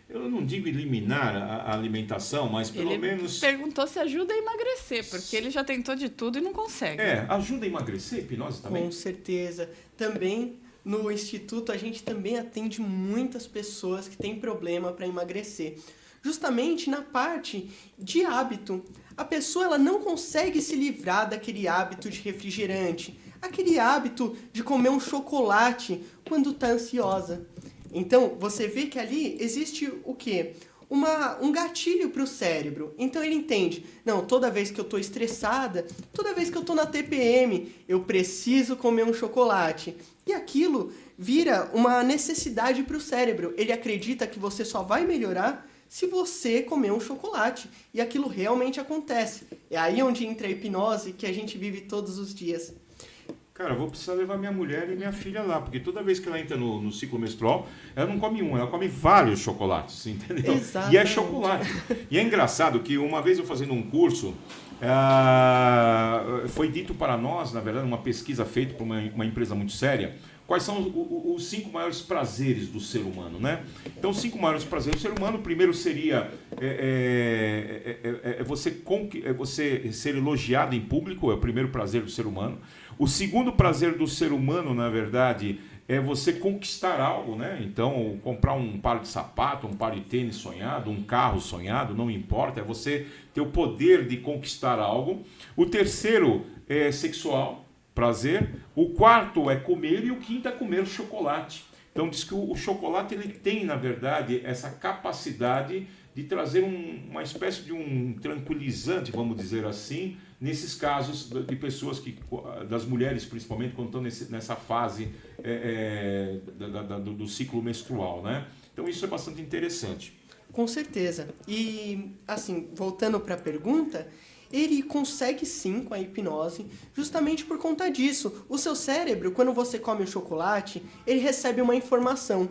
S1: eu não digo eliminar a alimentação, mas pelo menos...
S2: Ele perguntou se ajuda a emagrecer, porque ele já tentou de tudo e não consegue.
S1: Ajuda a emagrecer a hipnose também?
S3: Com certeza. Também, no Instituto, a gente também atende muitas pessoas que têm problema para emagrecer. Justamente na parte de hábito. A pessoa ela não consegue se livrar daquele hábito de refrigerante, aquele hábito de comer um chocolate quando está ansiosa. Então, você vê que ali existe o quê? Um gatilho para o cérebro. Então, ele entende, não, toda vez que eu estou estressada, toda vez que eu estou na TPM, eu preciso comer um chocolate. E aquilo vira uma necessidade para o cérebro. Ele acredita que você só vai melhorar se você comer um chocolate. E aquilo realmente acontece. É aí onde entra a hipnose que a gente vive todos os dias.
S1: Cara, eu vou precisar levar minha mulher e minha filha lá, porque toda vez que ela entra no ciclo menstrual, ela não come um, ela come vários chocolates, entendeu?
S3: Exatamente.
S1: E é chocolate. E é engraçado que uma vez eu fazendo um curso, foi dito para nós, na verdade, uma pesquisa feita por uma empresa muito séria, quais são os 5 maiores prazeres do ser humano, né? Então, os 5 maiores prazeres do ser humano, o primeiro seria você ser elogiado em público, é o primeiro prazer do ser humano. O segundo prazer do ser humano, na verdade, é você conquistar algo, né? Então, comprar um par de sapato, um par de tênis sonhado, um carro sonhado, não importa, é você ter o poder de conquistar algo. O terceiro é sexual, prazer. O quarto é comer e o quinto é comer chocolate. Então, diz que o chocolate ele tem, na verdade, essa capacidade de trazer uma espécie de um tranquilizante, vamos dizer assim, nesses casos de pessoas das mulheres principalmente, quando estão nessa fase do ciclo menstrual, né? Então isso é bastante interessante.
S3: Com certeza. E, assim, voltando para a pergunta, ele consegue sim com a hipnose, justamente por conta disso. O seu cérebro, quando você come o chocolate, ele recebe uma informação.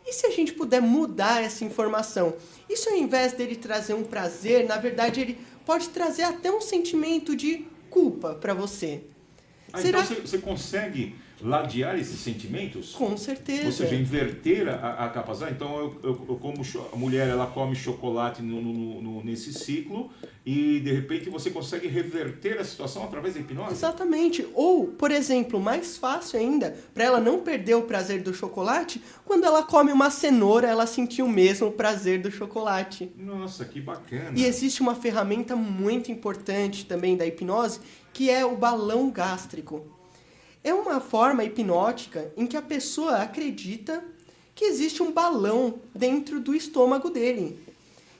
S3: E se a gente puder mudar essa informação? Isso ao invés dele trazer um prazer, na verdade ele pode trazer até um sentimento de culpa para você.
S1: Então você consegue ladear esses sentimentos?
S3: Com certeza.
S1: Ou seja, inverter a capacidade. Então, eu como a mulher ela come chocolate nesse ciclo e, de repente, você consegue reverter a situação através da hipnose?
S3: Exatamente. Ou, por exemplo, mais fácil ainda, para ela não perder o prazer do chocolate, quando ela come uma cenoura, ela sentir o mesmo prazer do chocolate.
S1: Nossa, que bacana.
S3: E existe uma ferramenta muito importante também da hipnose, que é o balão gástrico. É uma forma hipnótica em que a pessoa acredita que existe um balão dentro do estômago dele.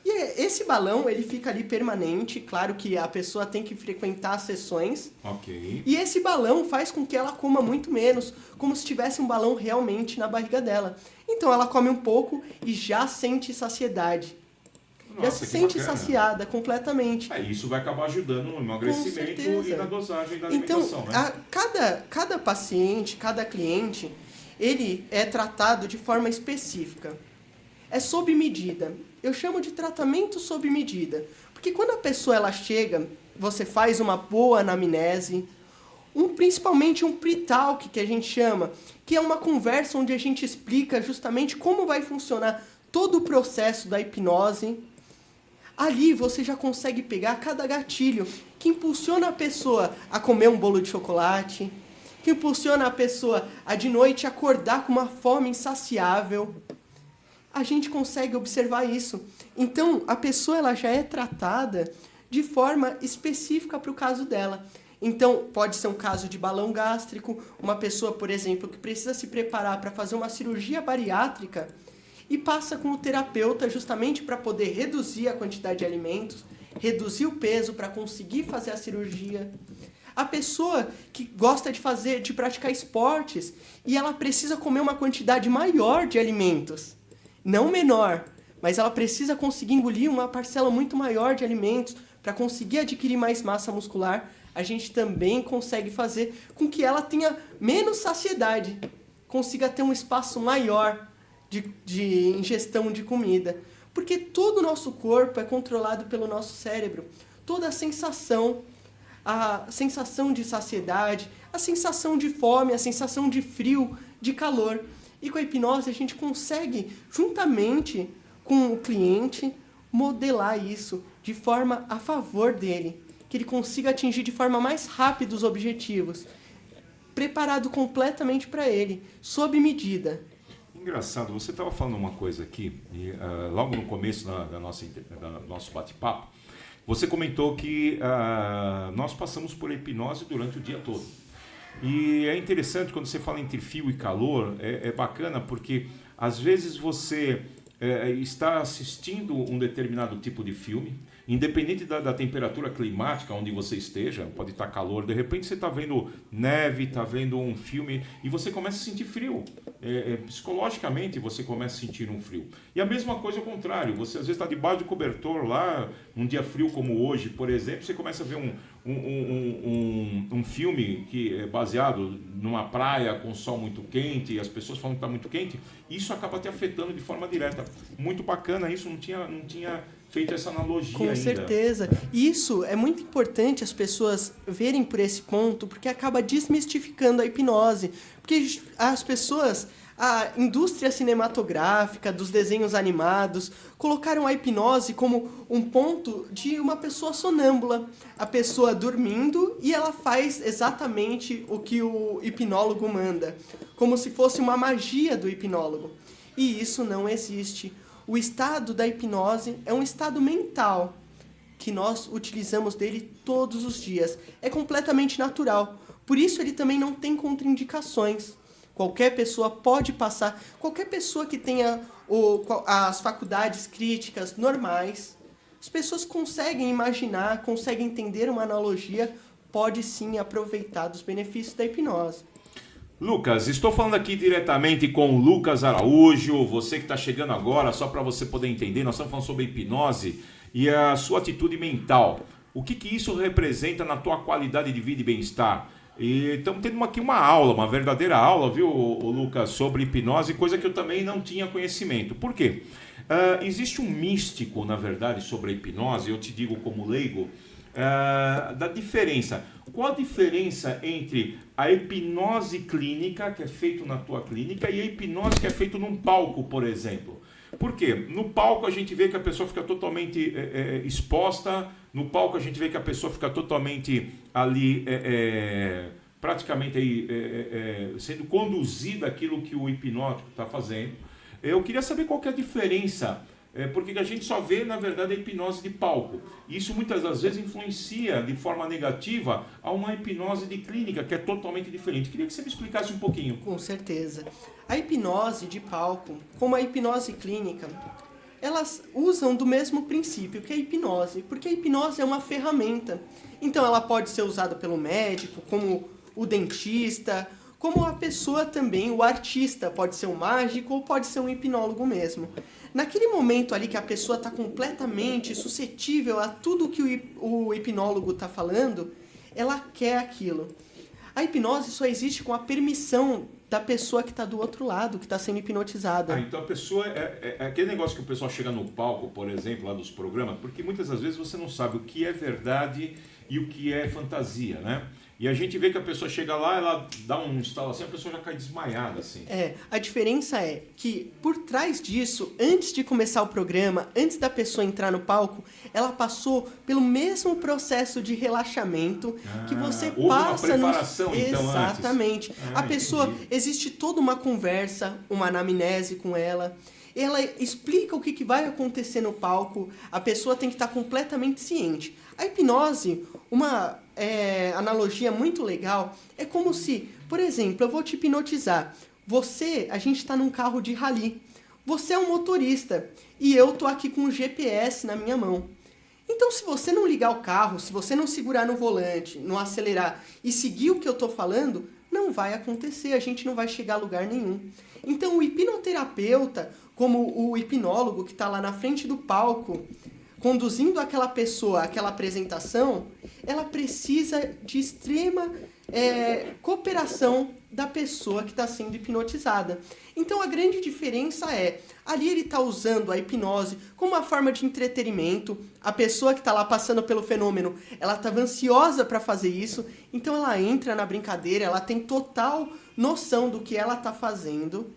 S3: E esse balão, ele fica ali permanente, claro que a pessoa tem que frequentar as sessões.
S1: Ok.
S3: E esse balão faz com que ela coma muito menos, como se tivesse um balão realmente na barriga dela. Então ela come um pouco e já sente saciedade.
S1: Nossa,
S3: já se sente
S1: bacana.
S3: Saciada completamente.
S1: Isso vai acabar ajudando no emagrecimento e na dosagem da alimentação,
S3: então,
S1: né?
S3: Cada paciente, cada cliente, ele é tratado de forma específica. É sob medida. Eu chamo de tratamento sob medida. Porque quando a pessoa ela chega, você faz uma boa anamnese, principalmente um pre-talk, que a gente chama, que é uma conversa onde a gente explica justamente como vai funcionar todo o processo da hipnose. Ali você já consegue pegar cada gatilho que impulsiona a pessoa a comer um bolo de chocolate, que impulsiona a pessoa a de noite acordar com uma fome insaciável. A gente consegue observar isso. Então, a pessoa ela já é tratada de forma específica para o caso dela. Então, pode ser um caso de balão gástrico, uma pessoa, por exemplo, que precisa se preparar para fazer uma cirurgia bariátrica e passa com o terapeuta justamente para poder reduzir a quantidade de alimentos, reduzir o peso para conseguir fazer a cirurgia. A pessoa que gosta de praticar esportes e ela precisa comer uma quantidade maior de alimentos, não menor, mas ela precisa conseguir engolir uma parcela muito maior de alimentos para conseguir adquirir mais massa muscular. A gente também consegue fazer com que ela tenha menos saciedade, consiga ter um espaço maior de ingestão de comida. Porque todo o nosso corpo é controlado pelo nosso cérebro. Toda a sensação de saciedade, a sensação de fome, a sensação de frio, de calor. E com a hipnose a gente consegue, juntamente com o cliente, modelar isso de forma a favor dele, que ele consiga atingir de forma mais rápida os objetivos, preparado completamente para ele, sob medida.
S1: Engraçado, você estava falando uma coisa aqui, e, logo no começo do nosso bate-papo, você comentou que nós passamos por hipnose durante o dia todo. E é interessante quando você fala entre frio e calor, é bacana porque às vezes você está assistindo um determinado tipo de filme, independente da temperatura climática onde você esteja, pode estar calor, de repente você está vendo neve, está vendo um filme e você começa a sentir frio. Psicologicamente você começa a sentir um frio. E a mesma coisa ao contrário, você às vezes está debaixo do cobertor lá, um dia frio como hoje, por exemplo, você começa a ver um filme que é baseado numa praia com sol muito quente, e as pessoas falam que está muito quente, isso acaba te afetando de forma direta. Muito bacana isso, não tinha feito essa analogia ainda.
S3: Com certeza. Isso é muito importante as pessoas verem por esse ponto, porque acaba desmistificando a hipnose. Porque as pessoas, a indústria cinematográfica, dos desenhos animados, colocaram a hipnose como um ponto de uma pessoa sonâmbula. A pessoa dormindo e ela faz exatamente o que o hipnólogo manda, como se fosse uma magia do hipnólogo. E isso não existe. O estado da hipnose é um estado mental que nós utilizamos dele todos os dias. É completamente natural. Por isso ele também não tem contraindicações. Qualquer pessoa pode passar, qualquer pessoa que tenha as faculdades críticas normais, as pessoas conseguem imaginar, conseguem entender uma analogia, pode sim aproveitar dos benefícios da hipnose.
S1: Lucas, estou falando aqui diretamente com o Lucas Araújo, você que está chegando agora, só para você poder entender, nós estamos falando sobre hipnose e a sua atitude mental. O que isso representa na tua qualidade de vida e bem-estar? E estamos tendo aqui uma aula, uma verdadeira aula, viu, Lucas, sobre hipnose, coisa que eu também não tinha conhecimento. Por quê? Existe um místico, na verdade, sobre a hipnose, eu te digo como leigo, da diferença. Qual a diferença entre a hipnose clínica, que é feito na tua clínica, e a hipnose que é feito num palco, por exemplo? Por quê? No palco a gente vê que a pessoa fica totalmente exposta, no palco a gente vê que a pessoa fica totalmente ali, praticamente sendo conduzida aquilo que o hipnótico está fazendo. Eu queria saber qual que é a diferença, porque a gente só vê, na verdade, a hipnose de palco. Isso muitas das vezes influencia de forma negativa a uma hipnose de clínica, que é totalmente diferente. Queria que você me explicasse um pouquinho.
S3: Com certeza. A hipnose de palco, como a hipnose clínica, elas usam do mesmo princípio que a hipnose, porque a hipnose é uma ferramenta. Então ela pode ser usada pelo médico, como o dentista, como a pessoa também, o artista, pode ser um mágico ou pode ser um hipnólogo mesmo. Naquele momento ali que a pessoa está completamente suscetível a tudo que o hipnólogo está falando, ela quer aquilo. A hipnose só existe com a permissão da pessoa que está do outro lado, que está sendo hipnotizada.
S1: Então a pessoa, é aquele negócio que o pessoal chega no palco, por exemplo, lá dos programas, porque muitas das vezes você não sabe o que é verdade e o que é fantasia, né? E a gente vê que a pessoa chega lá, ela dá um estalo assim, a pessoa já cai desmaiada, assim.
S3: A diferença é que por trás disso, antes de começar o programa, antes da pessoa entrar no palco, ela passou pelo mesmo processo de relaxamento que você
S1: houve
S3: passa
S1: uma preparação, então,
S3: Exatamente.
S1: Antes.
S3: A pessoa,
S1: Entendi.
S3: existe toda uma conversa, uma anamnese com ela. Ela explica o que vai acontecer no palco, a pessoa tem que estar completamente ciente. A hipnose, uma analogia muito legal, é como se, por exemplo, eu vou te hipnotizar. A gente está num carro de rally. Você é um motorista e eu tô aqui com o GPS na minha mão. Então, se você não ligar o carro, se você não segurar no volante, não acelerar e seguir o que eu tô falando, não vai acontecer, a gente não vai chegar a lugar nenhum. Então, o hipnoterapeuta, como o hipnólogo que está lá na frente do palco, conduzindo aquela pessoa àquela apresentação, ela precisa de extrema cooperação da pessoa que está sendo hipnotizada. Então, a grande diferença é, ali ele está usando a hipnose como uma forma de entretenimento, a pessoa que está lá passando pelo fenômeno, ela estava ansiosa para fazer isso, então ela entra na brincadeira, ela tem total noção do que ela está fazendo.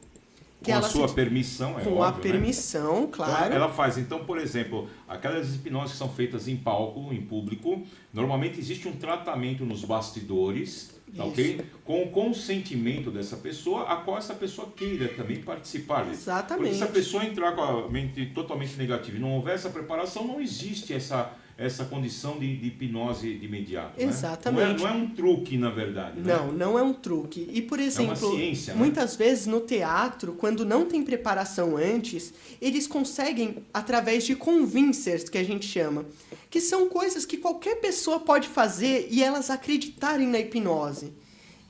S1: Com a sua permissão, é
S3: com
S1: óbvio,
S3: a permissão,
S1: né?
S3: claro.
S1: Então, ela faz, então, por exemplo, aquelas hipnoses que são feitas em palco, em público, normalmente existe um tratamento nos bastidores, tá, ok? Com o consentimento dessa pessoa, a qual essa pessoa queira também participar.
S3: Exatamente.
S1: Porque se a pessoa entrar com a mente totalmente negativa e não houver essa preparação, não existe essa condição de hipnose de imediato.
S3: Exatamente.
S1: Né? Não é um truque, na verdade. Né?
S3: Não é um truque. E, por exemplo,
S1: uma ciência, né?
S3: muitas vezes no teatro, quando não tem preparação antes, eles conseguem, através de convincers, que a gente chama, que são coisas que qualquer pessoa pode fazer e elas acreditarem na hipnose.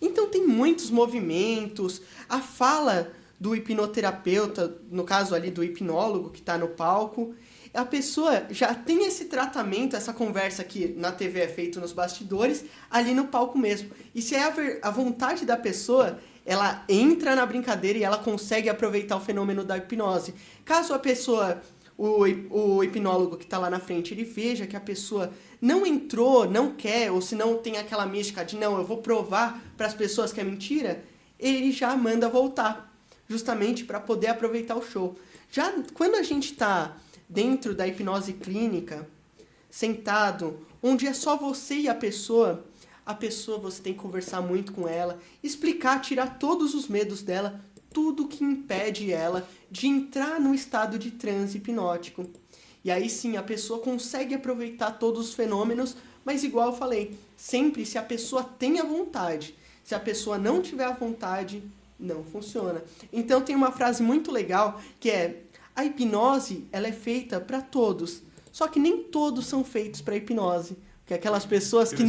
S3: Então tem muitos movimentos, a fala do hipnoterapeuta, no caso ali do hipnólogo que está no palco, a pessoa já tem esse tratamento, essa conversa que na TV é feito nos bastidores, ali no palco mesmo. E se é a vontade da pessoa, ela entra na brincadeira e ela consegue aproveitar o fenômeno da hipnose. Caso a pessoa, o hipnólogo que está lá na frente, ele veja que a pessoa não entrou, não quer, ou se não tem aquela mística de não, eu vou provar para as pessoas que é mentira, ele já manda voltar, justamente para poder aproveitar o show. Já quando a gente está dentro da hipnose clínica, sentado, onde é só você e a pessoa você tem que conversar muito com ela, explicar, tirar todos os medos dela, tudo que impede ela de entrar no estado de transe hipnótico. E aí sim, a pessoa consegue aproveitar todos os fenômenos, mas igual eu falei, sempre se a pessoa tem a vontade. Se a pessoa não tiver a vontade, não funciona. Então tem uma frase muito legal que é: a hipnose, ela é feita para todos, só que nem todos são feitos para hipnose. Porque aquelas pessoas que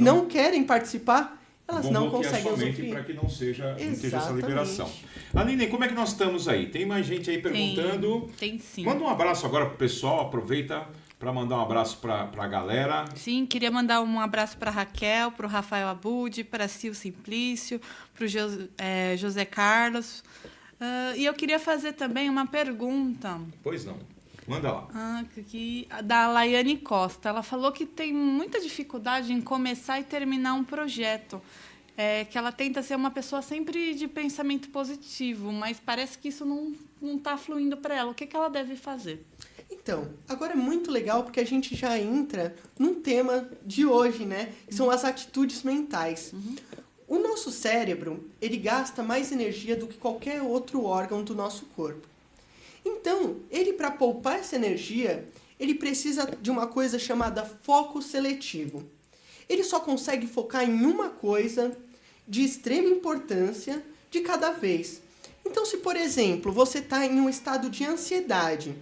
S3: não querem participar, elas não conseguem usufruir.
S1: Para que não seja essa liberação. Aline, como é que nós estamos aí? Tem mais gente aí perguntando?
S2: Tem sim.
S1: Manda um abraço agora pro pessoal, aproveita para mandar um abraço para a galera.
S2: Sim, queria mandar um abraço para Raquel, para o Rafael Abud, para Sil Simplício, para o José Carlos. E eu queria fazer também uma pergunta.
S1: Pois não. Manda lá.
S2: Da Laiane Costa. Ela falou que tem muita dificuldade em começar e terminar um projeto. Que ela tenta ser uma pessoa sempre de pensamento positivo, mas parece que isso não está fluindo para ela. O que ela deve fazer?
S3: Então, agora é muito legal porque a gente já entra num tema de hoje, né? Que são as atitudes mentais. Uhum. O nosso cérebro, ele gasta mais energia do que qualquer outro órgão do nosso corpo. Então, ele, para poupar essa energia, ele precisa de uma coisa chamada foco seletivo. Ele só consegue focar em uma coisa de extrema importância de cada vez. Então, se, por exemplo, você está em um estado de ansiedade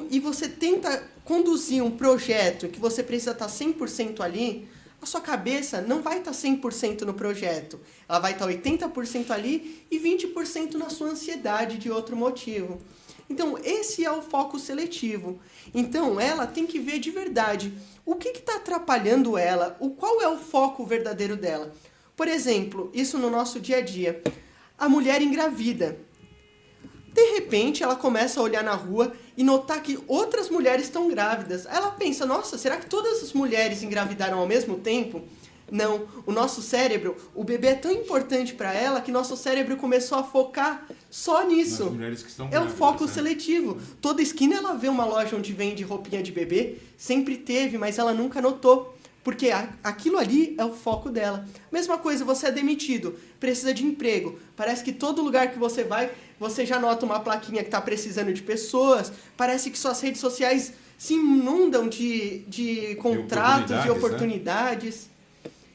S3: e você tenta conduzir um projeto que você precisa estar 100% ali, a sua cabeça não vai estar 100% no projeto. Ela vai estar 80% ali e 20% na sua ansiedade de outro motivo. Então, esse é o foco seletivo. Então, ela tem que ver de verdade o que está atrapalhando ela, qual é o foco verdadeiro dela. Por exemplo, isso no nosso dia a dia. A mulher engravida. De repente, ela começa a olhar na rua e notar que outras mulheres estão grávidas. Ela pensa, nossa, será que todas as mulheres engravidaram ao mesmo tempo? Não, o nosso cérebro, o bebê é tão importante para ela que nosso cérebro começou a focar só nisso.
S1: Nas mulheres que estão
S3: É o
S1: grávidas,
S3: foco
S1: né?
S3: seletivo. Toda esquina ela vê uma loja onde vende roupinha de bebê, sempre teve, mas ela nunca notou. Porque aquilo ali é o foco dela. Mesma coisa, você é demitido, precisa de emprego. Parece que todo lugar que você vai, você já nota uma plaquinha que está precisando de pessoas. Parece que suas redes sociais se inundam de contratos e oportunidades.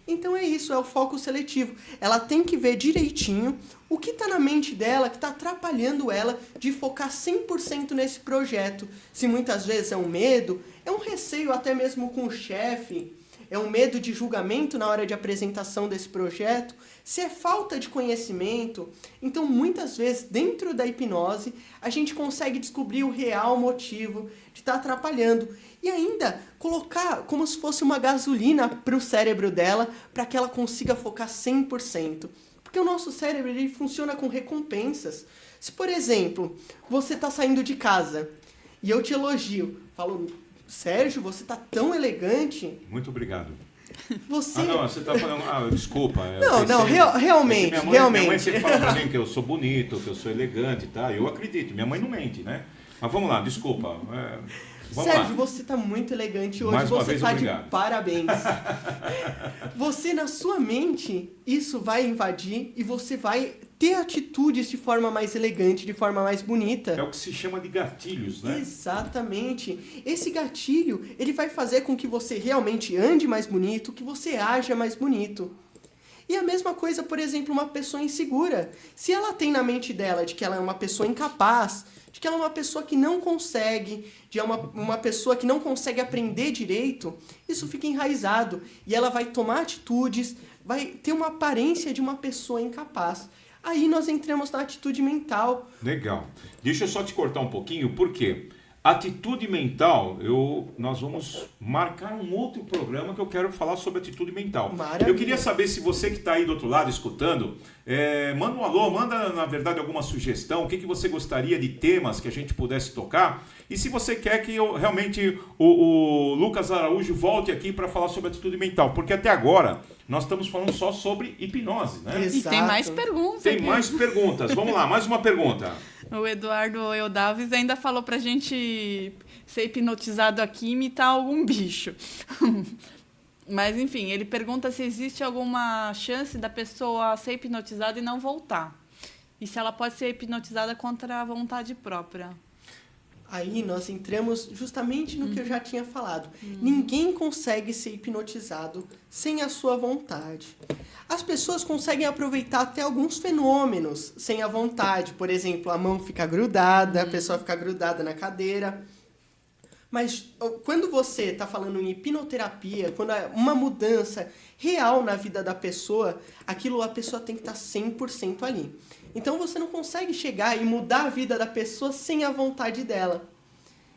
S3: Então é isso, é o foco seletivo. Ela tem que ver direitinho o que está na mente dela, que está atrapalhando ela de focar 100% nesse projeto. Se muitas vezes é um medo, é um receio até mesmo com o chefe, é um medo de julgamento na hora de apresentação desse projeto, se é falta de conhecimento. Então, muitas vezes, dentro da hipnose, a gente consegue descobrir o real motivo de estar atrapalhando. E ainda colocar como se fosse uma gasolina para o cérebro dela, para que ela consiga focar 100%. Porque o nosso cérebro ele funciona com recompensas. Se, por exemplo, você está saindo de casa e eu te elogio, falo, Sérgio, você está tão elegante.
S1: Muito obrigado.
S3: Você...
S1: não, você está falando... desculpa.
S3: Realmente.
S1: Minha mãe sempre fala para mim que eu sou bonito, que eu sou elegante, tá? Eu acredito. Minha mãe não mente, né? Mas vamos lá, desculpa.
S3: Sérgio, você está muito elegante hoje.
S1: Mais uma
S3: você
S1: vez,
S3: está de
S1: obrigado.
S3: parabéns. Você, na sua mente, isso vai invadir e você vai ter atitudes de forma mais elegante, de forma mais bonita.
S1: É o que se chama de gatilhos, né?
S3: Exatamente. Esse gatilho, ele vai fazer com que você realmente ande mais bonito, que você haja mais bonito. E a mesma coisa, por exemplo, uma pessoa insegura. Se ela tem na mente dela de que ela é uma pessoa incapaz, de que ela é uma pessoa que não consegue, de uma pessoa que não consegue aprender direito, isso fica enraizado. E ela vai tomar atitudes, vai ter uma aparência de uma pessoa incapaz. Aí nós entramos na atitude mental.
S1: Legal. Deixa eu só te cortar um pouquinho, por quê? Atitude mental, nós vamos marcar um outro programa que eu quero falar sobre atitude mental.
S3: Maravilha.
S1: Eu queria saber se você que está aí do outro lado escutando, manda um alô, manda na verdade alguma sugestão, o que você gostaria de temas que a gente pudesse tocar. E se você quer que realmente o Lucas Araújo volte aqui para falar sobre atitude mental, porque até agora nós estamos falando só sobre hipnose, né?
S3: Exato.
S2: E tem mais perguntas.
S1: Tem
S2: aqui.
S1: mais perguntas. Vamos lá, mais uma pergunta.
S2: O Eduardo Eudaves ainda falou pra gente ser hipnotizado aqui e imitar algum bicho. Mas, enfim, ele pergunta se existe alguma chance da pessoa ser hipnotizada e não voltar. E se ela pode ser hipnotizada contra a vontade própria.
S3: Aí nós entramos justamente no que eu já tinha falado. Ninguém consegue ser hipnotizado sem a sua vontade. As pessoas conseguem aproveitar até alguns fenômenos sem a vontade. Por exemplo, a mão fica grudada, a pessoa fica grudada na cadeira. Mas quando você está falando em hipnoterapia, quando é uma mudança real na vida da pessoa, aquilo a pessoa tem que estar 100% ali. Então você não consegue chegar e mudar a vida da pessoa sem a vontade dela.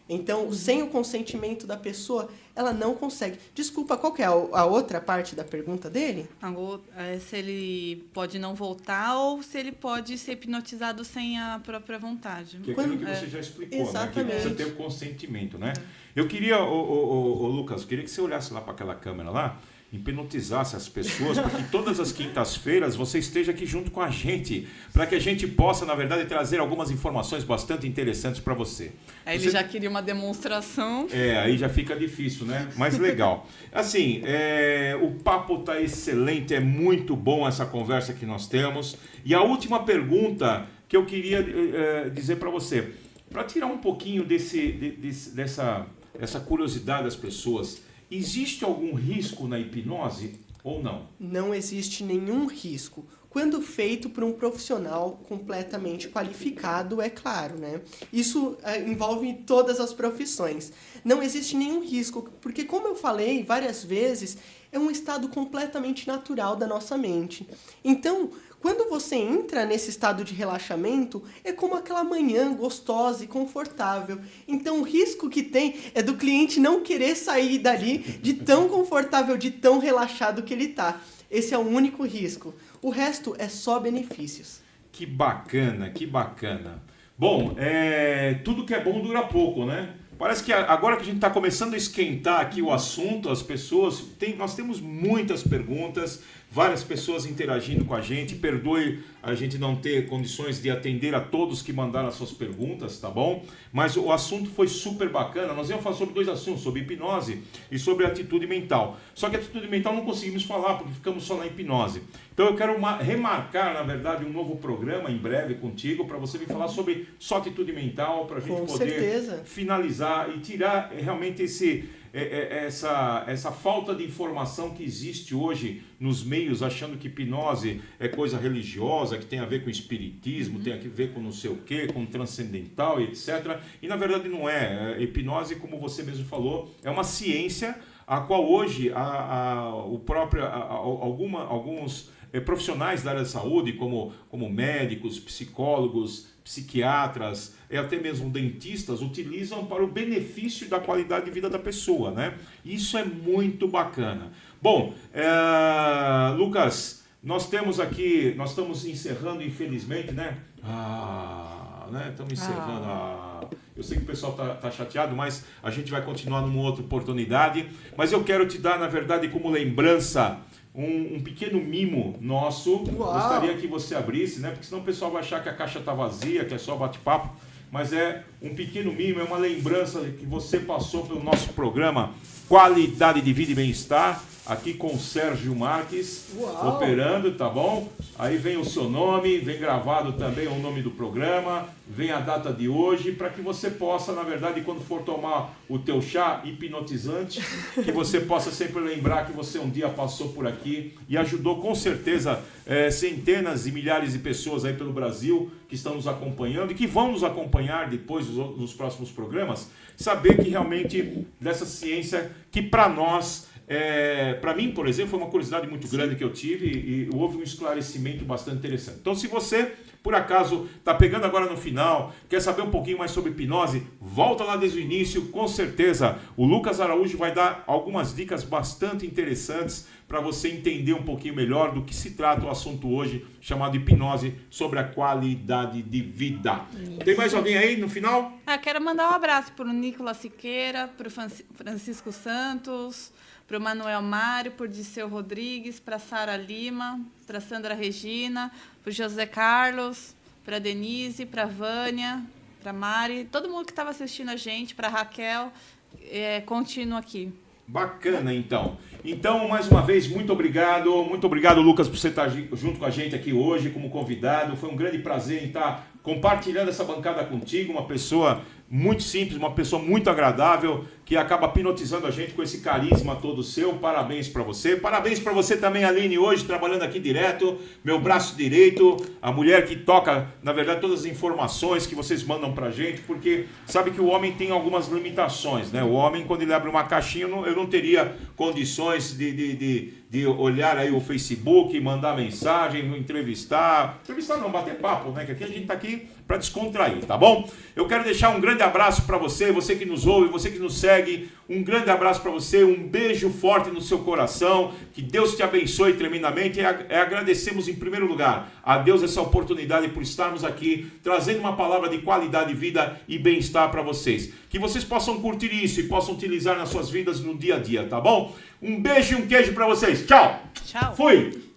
S3: Então, sem o consentimento da pessoa, ela não consegue. Desculpa, qual que é a outra parte da pergunta dele?
S2: Se ele pode não voltar ou se ele pode ser hipnotizado sem a própria vontade.
S1: Que é aquilo que você já explicou,
S3: Exatamente.
S1: né? Que precisa ter o consentimento, né? Eu queria, Lucas, queria que você olhasse lá para aquela câmera lá, hipnotizasse as pessoas, para que todas as quintas-feiras você esteja aqui junto com a gente, para que a gente possa, na verdade, trazer algumas informações bastante interessantes para você.
S2: Aí ele já queria uma demonstração.
S1: Aí já fica difícil, né? Mas legal. Assim, o papo tá excelente, é muito bom essa conversa que nós temos. E a última pergunta que eu queria dizer para você, para tirar um pouquinho dessa curiosidade das pessoas, existe algum risco na hipnose ou não?
S3: Não existe nenhum risco. Quando feito por um profissional completamente qualificado, é claro, né? Isso envolve todas as profissões. Não existe nenhum risco, porque como eu falei várias vezes, é um estado completamente natural da nossa mente. Então, quando você entra nesse estado de relaxamento, é como aquela manhã gostosa e confortável. Então, o risco que tem é do cliente não querer sair dali de tão confortável, de tão relaxado que ele está. Esse é o único risco. O resto é só benefícios.
S1: Que bacana, que bacana. Bom, tudo que é bom dura pouco, né? Parece que agora que a gente está começando a esquentar aqui o assunto, as pessoas, nós temos muitas perguntas, várias pessoas interagindo com a gente. Perdoe a gente não ter condições de atender a todos que mandaram as suas perguntas, tá bom? Mas o assunto foi super bacana. Nós íamos falar sobre 2 assuntos, sobre hipnose e sobre atitude mental. Só que a atitude mental não conseguimos falar, porque ficamos só na hipnose. Então eu quero remarcar, na verdade, um novo programa em breve contigo, para você vir falar sobre só atitude mental, para a gente poder finalizar e tirar realmente essa falta de informação que existe hoje nos meios, achando que hipnose é coisa religiosa, que tem a ver com espiritismo, tem a ver com não sei o quê, com transcendental e etc. E na verdade não é. Hipnose, como você mesmo falou, é uma ciência a qual hoje alguns profissionais da área da saúde, como médicos, psicólogos, psiquiatras e até mesmo dentistas, utilizam para o benefício da qualidade de vida da pessoa, né? Isso é muito bacana. Bom, Lucas, nós estamos encerrando, infelizmente, né? Estamos encerrando. Eu sei que o pessoal tá chateado, mas a gente vai continuar numa outra oportunidade. Mas eu quero te dar, na verdade, como lembrança, um pequeno mimo nosso. Uau. Gostaria que você abrisse, né? Porque senão o pessoal vai achar que a caixa está vazia, que é só bate-papo. Mas é um pequeno mimo, é uma lembrança que você passou pelo nosso programa Qualidade de Vida e Bem-Estar, aqui com o Sérgio Marques. Uau. Operando, tá bom? Aí vem o seu nome, vem gravado também o nome do programa, vem a data de hoje, para que você possa, na verdade, quando for tomar o teu chá hipnotizante, que você possa sempre lembrar que você um dia passou por aqui e ajudou com certeza centenas e milhares de pessoas aí pelo Brasil que estão nos acompanhando e que vão nos acompanhar depois nos próximos programas, saber que realmente dessa ciência que para nós, para mim, por exemplo, foi uma curiosidade muito grande que eu tive e houve um esclarecimento bastante interessante. Então, se você, por acaso, está pegando agora no final, quer saber um pouquinho mais sobre hipnose, volta lá desde o início, com certeza o Lucas Araújo vai dar algumas dicas bastante interessantes para você entender um pouquinho melhor do que se trata o assunto hoje, chamado hipnose, sobre a qualidade de vida. Isso. Tem mais alguém aí no final?
S2: Quero mandar um abraço para o Nicolas Siqueira, para o Francisco Santos, para o Manuel Mário, para o Disseu Rodrigues, para a Sara Lima, para a Sandra Regina, para o José Carlos, para a Denise, para a Vânia, para a Mari, todo mundo que estava assistindo a gente, para a Raquel, continua aqui.
S1: Bacana, então. Então, mais uma vez, muito obrigado, Lucas, por você estar junto com a gente aqui hoje como convidado. Foi um grande prazer em estar compartilhando essa bancada contigo, uma pessoa muito simples, uma pessoa muito agradável, que acaba hipnotizando a gente com esse carisma todo seu. Parabéns para você. Parabéns para você também, Aline, hoje trabalhando aqui direto, meu braço direito, a mulher que toca, na verdade, todas as informações que vocês mandam pra gente, porque sabe que o homem tem algumas limitações, né? O homem, quando ele abre uma caixinha, eu não teria condições de olhar aí o Facebook, mandar mensagem, entrevistar não, bater papo, né? Que aqui a gente tá aqui para descontrair, tá bom? Eu quero deixar um grande abraço para você, você que nos ouve, você que nos segue, um grande abraço para você, um beijo forte no seu coração, que Deus te abençoe tremendamente e agradecemos em primeiro lugar a Deus essa oportunidade por estarmos aqui, trazendo uma palavra de qualidade de vida e bem-estar para vocês. Que vocês possam curtir isso e possam utilizar nas suas vidas no dia a dia, tá bom? Um beijo e um queijo para vocês. Tchau!
S2: Tchau!
S1: Fui!